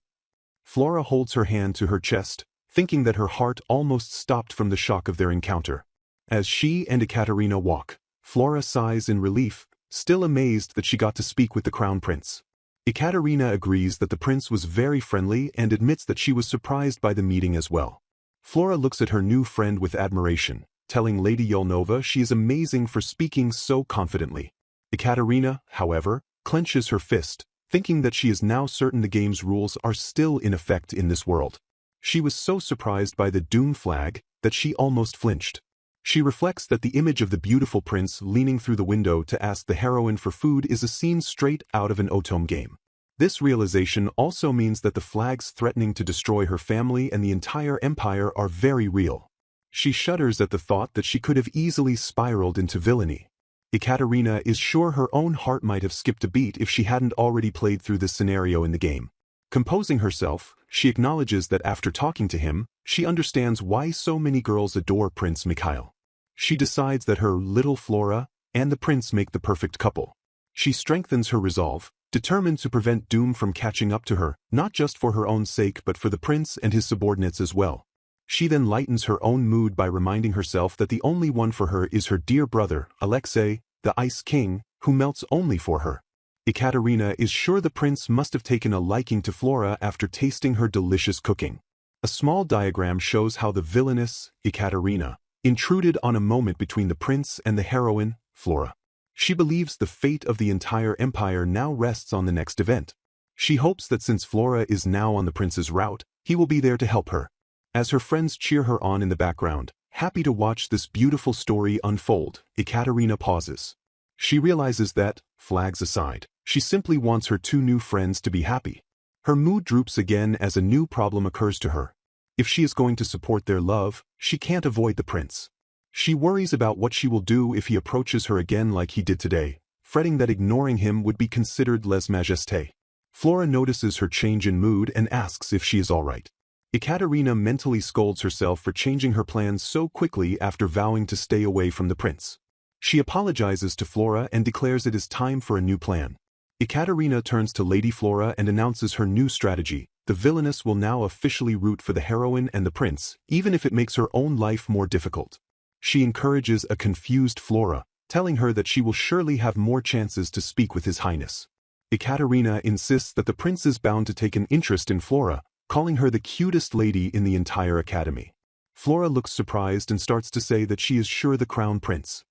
Flora holds her hand to her chest, thinking that her heart almost stopped from the shock of their encounter. As she and Ekaterina walk, Flora sighs in relief, still amazed that she got to speak with the crown prince. Ekaterina agrees that the prince was very friendly and admits that she was surprised by the meeting as well. Flora looks at her new friend with admiration, telling Lady Yelnova she is amazing for speaking so confidently. Ekaterina, however, clenches her fist, thinking that she is now certain the game's rules are still in effect in this world. She was so surprised by the doom flag that she almost flinched. She reflects that the image of the beautiful prince leaning through the window to ask the heroine for food is a scene straight out of an otome game. This realization also means that the flags threatening to destroy her family and the entire empire are very real. She shudders at the thought that she could have easily spiraled into villainy. Ekaterina is sure her own heart might have skipped a beat if she hadn't already played through this scenario in the game. Composing herself, she acknowledges that after talking to him, she understands why so many girls adore Prince Mikhail. She decides that her little Flora and the prince make the perfect couple. She strengthens her resolve, determined to prevent doom from catching up to her, not just for her own sake but for the prince and his subordinates as well. She then lightens her own mood by reminding herself that the only one for her is her dear brother, Alexei, the Ice King, who melts only for her. Ekaterina is sure the prince must have taken a liking to Flora after tasting her delicious cooking. A small diagram shows how the villainess, Ekaterina, intruded on a moment between the prince and the heroine, Flora. She believes the fate of the entire empire now rests on the next event. She hopes that since Flora is now on the prince's route, he will be there to help her. As her friends cheer her on in the background, happy to watch this beautiful story unfold, Ekaterina pauses. She realizes that, flags aside, she simply wants her two new friends to be happy. Her mood droops again as a new problem occurs to her. If she is going to support their love, she can't avoid the prince. She worries about what she will do if he approaches her again like he did today, fretting that ignoring him would be considered lèse-majesté. Flora notices her change in mood and asks if she is all right. Ekaterina mentally scolds herself for changing her plans so quickly after vowing to stay away from the prince. She apologizes to Flora and declares it is time for a new plan. Ekaterina turns to Lady Flora and announces her new strategy. The villainess will now officially root for the heroine and the prince, even if it makes her own life more difficult. She encourages a confused Flora, telling her that she will surely have more chances to speak with His Highness. Ekaterina insists that the prince is bound to take an interest in Flora, calling her the cutest lady in the entire academy. Flora looks surprised and starts to say that she is sure the crown prince.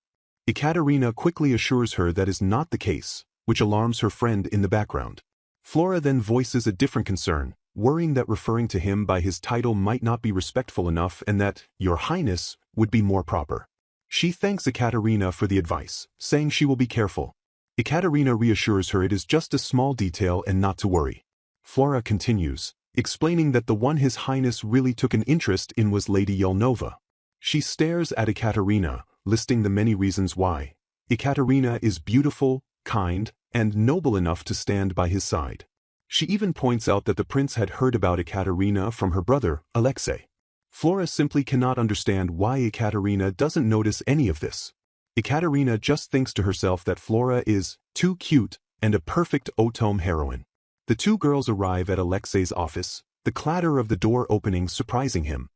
Ekaterina quickly assures her that is not the case, which alarms her friend in the background. Flora then voices a different concern, worrying that referring to him by his title might not be respectful enough and that, Your Highness, would be more proper. She thanks Ekaterina for the advice, saying she will be careful. Ekaterina reassures her it is just a small detail and not to worry. Flora continues, explaining that the one His Highness really took an interest in was Lady Yelnova. She stares at Ekaterina, listing the many reasons why. Ekaterina is beautiful, kind, and noble enough to stand by his side. She even points out that the prince had heard about Ekaterina from her brother, Alexei. Flora simply cannot understand why Ekaterina doesn't notice any of this. Ekaterina just thinks to herself that Flora is too cute and a perfect otome heroine. The two girls arrive at Alexei's office, the clatter of the door opening surprising him.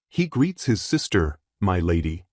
He greets his sister, my lady.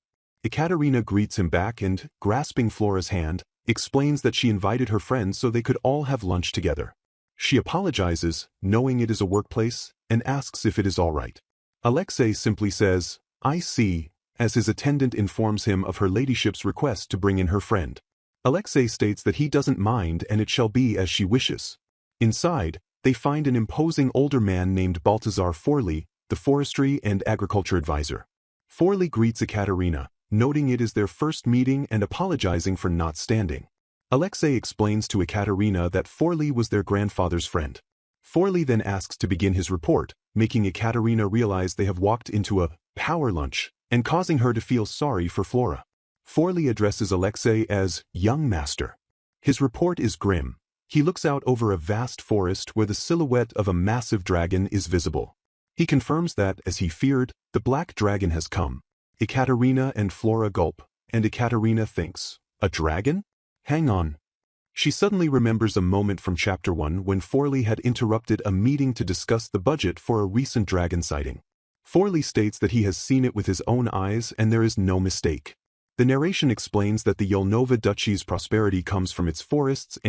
Ekaterina greets him back and, grasping Flora's hand, explains that she invited her friends so they could all have lunch together. She apologizes, knowing it is a workplace, and asks if it is all right. Alexei simply says, I see, as his attendant informs him of her ladyship's request to bring in her friend. Alexei states that he doesn't mind and it shall be as she wishes. Inside, they find an imposing older man named Baltazar Forley, the forestry and agriculture advisor. Forley greets Ekaterina, noting it is their first meeting and apologizing for not standing. Alexei explains to Ekaterina that Forley was their grandfather's friend. Forley then asks to begin his report, making Ekaterina realize they have walked into a power lunch and causing her to feel sorry for Flora. Forley addresses Alexei as young master. His report is grim, He looks out over a vast forest where the silhouette of a massive dragon is visible. He confirms that, as he feared, the black dragon has come. Ekaterina and Flora gulp, and Ekaterina thinks, "A dragon? Hang on." She suddenly remembers a moment from Chapter 1 when Forley had interrupted a meeting to discuss the budget for a recent dragon sighting. Forley states that he has seen it with his own eyes and there is no mistake. The narration explains that the Yolnova Duchy's prosperity comes from its forests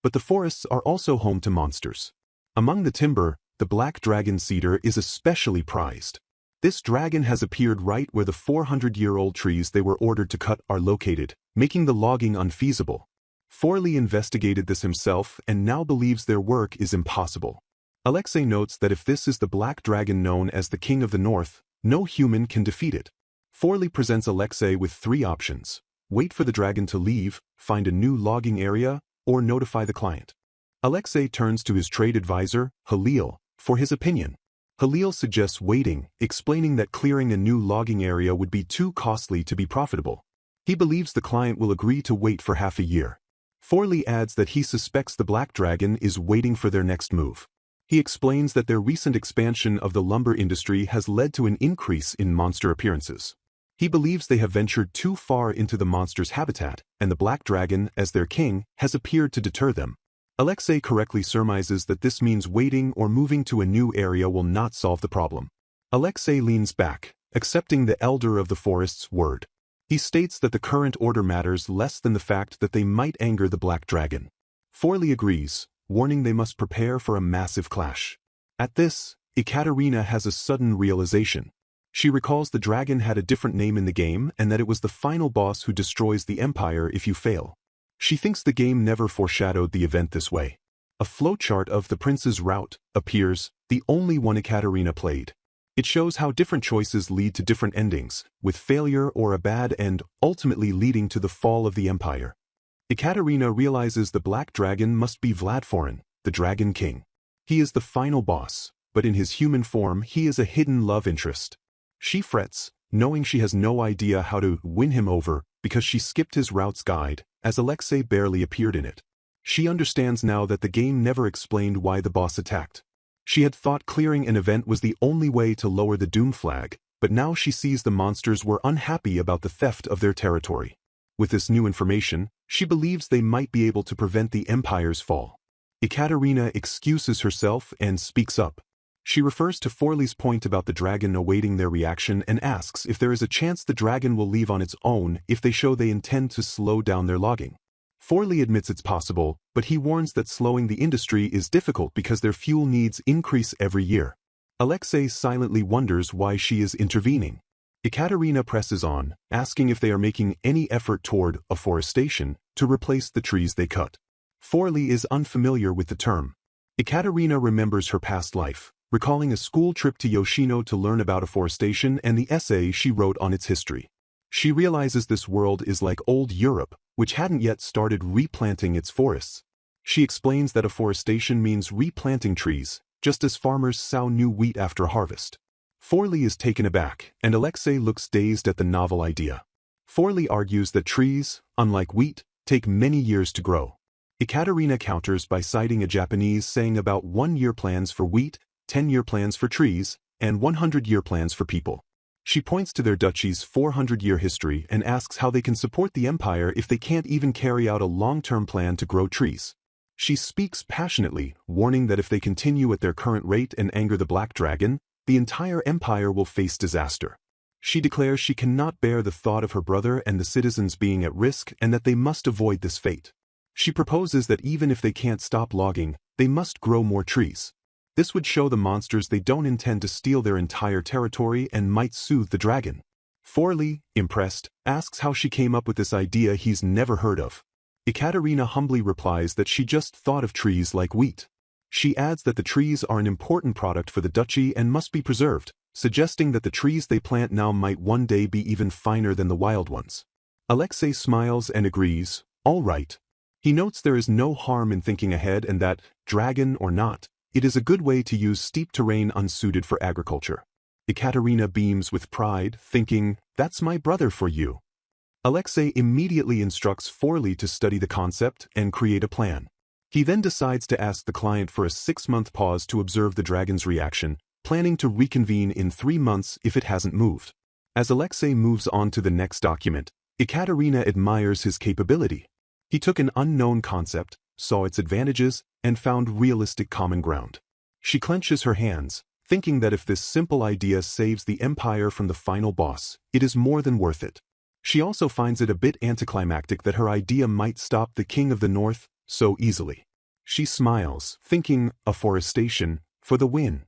but the forests are also home to monsters. Among the timber, the black dragon cedar is especially prized. This dragon has appeared right where the 400-year-old trees they were ordered to cut are located, making the logging unfeasible. Forley investigated this himself and now believes their work is impossible. Alexei notes that if this is the black dragon known as the King of the North, no human can defeat it. Forley presents Alexei with 3 options: wait for the dragon to leave, find a new logging area, or notify the client. Alexei turns to his trade advisor, Halil, for his opinion. Halil suggests waiting, explaining that clearing a new logging area would be too costly to be profitable. He believes the client will agree to wait for half a year. Forley adds that he suspects the black dragon is waiting for their next move. He explains that their recent expansion of the lumber industry has led to an increase in monster appearances. He believes they have ventured too far into the monster's habitat, and the black dragon, as their king, has appeared to deter them. Alexei correctly surmises that this means waiting or moving to a new area will not solve the problem. Alexei leans back, accepting the elder of the forest's word. He states that the current order matters less than the fact that they might anger the black dragon. Forley agrees, warning they must prepare for a massive clash. At this, Ekaterina has a sudden realization. She recalls the dragon had a different name in the game and that it was the final boss who destroys the empire if you fail. She thinks the game never foreshadowed the event this way. A flowchart of the prince's route appears, the only one Ekaterina played. It shows how different choices lead to different endings, with failure or a bad end ultimately leading to the fall of the empire. Ekaterina realizes the black dragon must be Vladforin, the Dragon King. He is the final boss, but in his human form he is a hidden love interest. She frets, knowing she has no idea how to win him over because she skipped his route's guide, as Alexei barely appeared in it. She understands now that the game never explained why the boss attacked. She had thought clearing an event was the only way to lower the doom flag, but now she sees the monsters were unhappy about the theft of their territory. With this new information, she believes they might be able to prevent the empire's fall. Ekaterina excuses herself and speaks up. She refers to Forley's point about the dragon awaiting their reaction and asks if there is a chance the dragon will leave on its own if they show they intend to slow down their logging. Forley admits it's possible, but he warns that slowing the industry is difficult because their fuel needs increase every year. Alexei silently wonders why she is intervening. Ekaterina presses on, asking if they are making any effort toward afforestation to replace the trees they cut. Forley is unfamiliar with the term. Ekaterina remembers her past life, recalling a school trip to Yoshino to learn about afforestation and the essay she wrote on its history. She realizes this world is like old Europe, which hadn't yet started replanting its forests. She explains that afforestation means replanting trees, just as farmers sow new wheat after harvest. Forley is taken aback, and Alexei looks dazed at the novel idea. Forley argues that trees, unlike wheat, take many years to grow. Ekaterina counters by citing a Japanese saying about 1-year plans for wheat, 10-year plans for trees, and 100-year plans for people. She points to their duchy's 400-year history and asks how they can support the empire if they can't even carry out a long-term plan to grow trees. She speaks passionately, warning that if they continue at their current rate and anger the black dragon, the entire empire will face disaster. She declares she cannot bear the thought of her brother and the citizens being at risk and that they must avoid this fate. She proposes that even if they can't stop logging, they must grow more trees. This would show the monsters they don't intend to steal their entire territory and might soothe the dragon. Forley, impressed, asks how she came up with this idea he's never heard of. Ekaterina humbly replies that she just thought of trees like wheat. She adds that the trees are an important product for the duchy and must be preserved, suggesting that the trees they plant now might one day be even finer than the wild ones. Alexei smiles and agrees, all right. He notes there is no harm in thinking ahead and that, dragon or not, it is a good way to use steep terrain unsuited for agriculture. Ekaterina beams with pride, thinking, that's my brother for you. Alexei immediately instructs Forley to study the concept and create a plan. He then decides to ask the client for a 6-month pause to observe the dragon's reaction, planning to reconvene in 3 months if it hasn't moved. As Alexei moves on to the next document, Ekaterina admires his capability. He took an unknown concept, saw its advantages, and found realistic common ground. She clenches her hands, thinking that if this simple idea saves the empire from the final boss, it is more than worth it. She also finds it a bit anticlimactic that her idea might stop the King of the North so easily. She smiles, thinking, afforestation, for the win.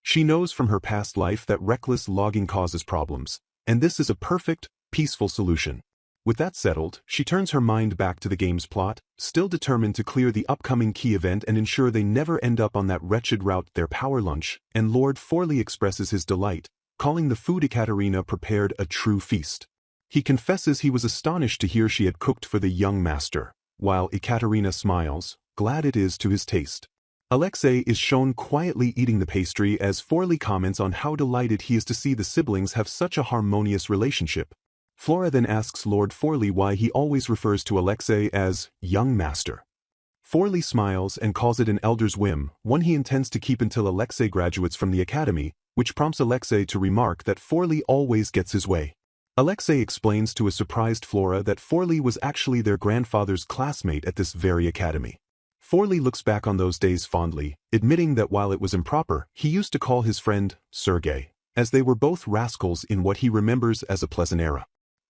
She knows from her past life that reckless logging causes problems, and this is a perfect, peaceful solution. With that settled, she turns her mind back to the game's plot, still determined to clear the upcoming key event and ensure they never end up on that wretched route, their power lunch, and Lord Forley expresses his delight, calling the food Ekaterina prepared a true feast. He confesses he was astonished to hear she had cooked for the young master, while Ekaterina smiles, glad it is to his taste. Alexei is shown quietly eating the pastry as Forley comments on how delighted he is to see the siblings have such a harmonious relationship. Flora then asks Lord Forley why he always refers to Alexei as young master. Forley smiles and calls it an elder's whim, one he intends to keep until Alexei graduates from the academy, which prompts Alexei to remark that Forley always gets his way. Alexei explains to a surprised Flora that Forley was actually their grandfather's classmate at this very academy. Forley looks back on those days fondly, admitting that while it was improper, he used to call his friend Sergei, as they were both rascals in what he remembers as a pleasant era.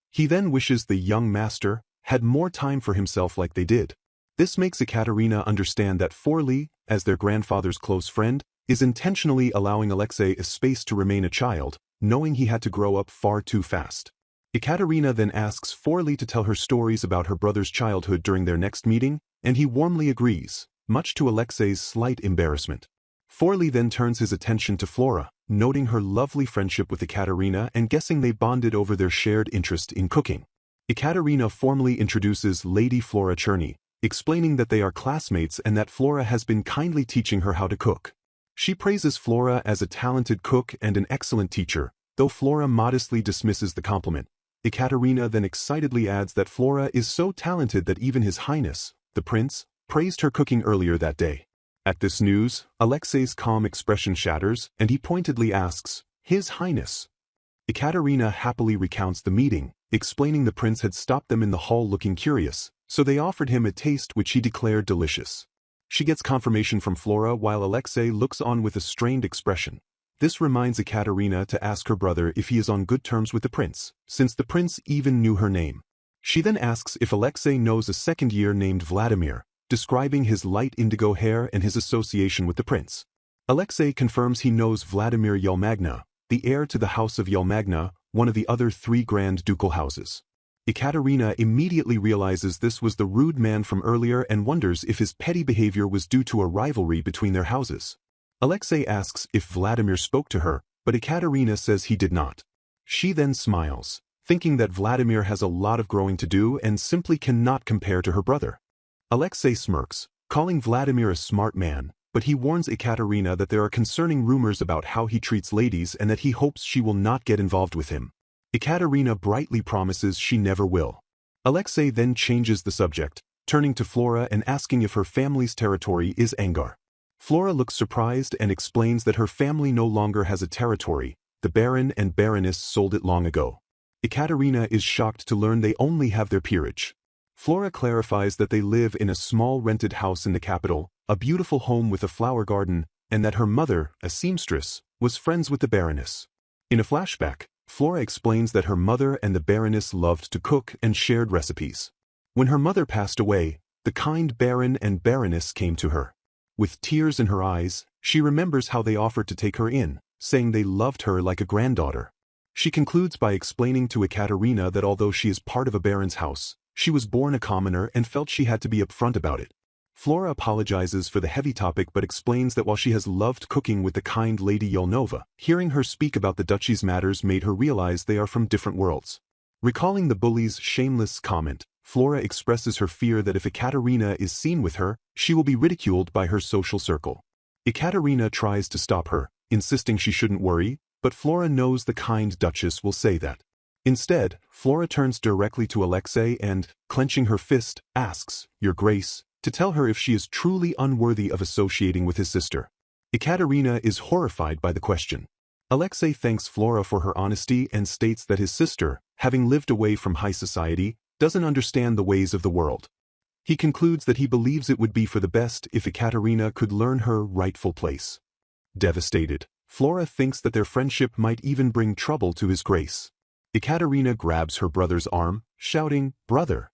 He then wishes the young master had more time for himself like they did. This makes Ekaterina understand that Forley, as their grandfather's close friend, is intentionally allowing Alexei a space to remain a child, knowing he had to grow up far too fast. Ekaterina then asks Forley to tell her stories about her brother's childhood during their next meeting, and he warmly agrees, much to Alexei's slight embarrassment. Forley then turns his attention to Flora, noting her lovely friendship with Ekaterina and guessing they bonded over their shared interest in cooking. Ekaterina formally introduces Lady Flora Cherney, explaining that they are classmates and that Flora has been kindly teaching her how to cook. She praises Flora as a talented cook and an excellent teacher, though Flora modestly dismisses the compliment. Ekaterina then excitedly adds that Flora is so talented that even His Highness, the Prince, praised her cooking earlier that day. At this news, Alexei's calm expression shatters, and he pointedly asks, "His Highness?" Ekaterina happily recounts the meeting, explaining the prince had stopped them in the hall looking curious, so they offered him a taste which he declared delicious. She gets confirmation from Flora while Alexei looks on with a strained expression. This reminds Ekaterina to ask her brother if he is on good terms with the prince, since the prince even knew her name. She then asks if Alexei knows a second year named Vladimir, describing his light indigo hair and his association with the prince. Alexei confirms he knows Vladimir Yelmagna, the heir to the house of Yelmagna, one of the other 3 grand ducal houses. Ekaterina immediately realizes this was the rude man from earlier and wonders if his petty behavior was due to a rivalry between their houses. Alexei asks if Vladimir spoke to her, but Ekaterina says he did not. She then smiles, thinking that Vladimir has a lot of growing to do and simply cannot compare to her brother. Alexei smirks, calling Vladimir a smart man, but he warns Ekaterina that there are concerning rumors about how he treats ladies and that he hopes she will not get involved with him. Ekaterina brightly promises she never will. Alexei then changes the subject, turning to Flora and asking if her family's territory is Angar. Flora looks surprised and explains that her family no longer has a territory, the Baron and Baroness sold it long ago. Ekaterina is shocked to learn they only have their peerage. Flora clarifies that they live in a small rented house in the capital, a beautiful home with a flower garden, and that her mother, a seamstress, was friends with the Baroness. In a flashback, Flora explains that her mother and the Baroness loved to cook and shared recipes. When her mother passed away, the kind Baron and Baroness came to her. With tears in her eyes, she remembers how they offered to take her in, saying they loved her like a granddaughter. She concludes by explaining to Ekaterina that although she is part of a baron's house, she was born a commoner and felt she had to be upfront about it. Flora apologizes for the heavy topic but explains that while she has loved cooking with the kind Lady Yelnova, hearing her speak about the duchy's matters made her realize they are from different worlds. Recalling the bully's shameless comment, Flora expresses her fear that if Ekaterina is seen with her, she will be ridiculed by her social circle. Ekaterina tries to stop her, insisting she shouldn't worry, but Flora knows the kind Duchess will say that. Instead, Flora turns directly to Alexei and, clenching her fist, asks, "Your Grace, to tell her if she is truly unworthy of associating with his sister. Ekaterina is horrified by the question. Alexei thanks Flora for her honesty and states that his sister, having lived away from high society, doesn't understand the ways of the world. He concludes that he believes it would be for the best if Ekaterina could learn her rightful place. Devastated, Flora thinks that their friendship might even bring trouble to his grace. Ekaterina grabs her brother's arm, shouting, "Brother!"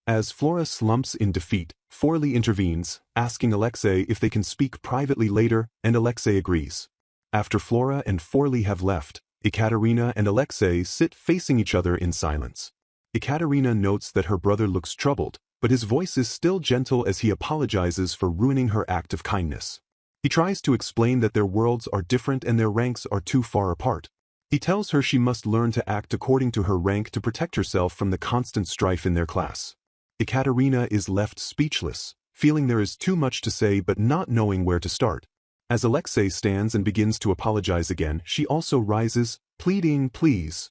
As Flora slumps in defeat, Forley intervenes, asking Alexei if they can speak privately later, and Alexei agrees. After Flora and Forley have left, Ekaterina and Alexei sit facing each other in silence. Ekaterina notes that her brother looks troubled, but his voice is still gentle as he apologizes for ruining her act of kindness. He tries to explain that their worlds are different and their ranks are too far apart. He tells her she must learn to act according to her rank to protect herself from the constant strife in their class. Ekaterina is left speechless, feeling there is too much to say but not knowing where to start. As Alexei stands and begins to apologize again, she also rises, pleading, "Please."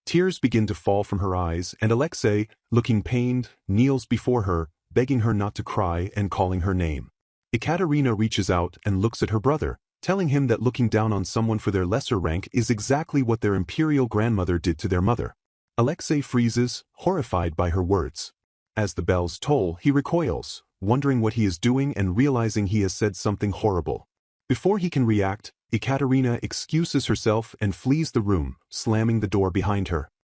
Tears begin to fall from her eyes, and Alexei, looking pained, kneels before her, begging her not to cry and calling her name. Ekaterina reaches out and looks at her brother, telling him that looking down on someone for their lesser rank is exactly what their imperial grandmother did to their mother. Alexei freezes, horrified by her words. As the bells toll, he recoils, wondering what he is doing and realizing he has said something horrible. Before he can react, Ekaterina excuses herself and flees the room, slamming the door behind her.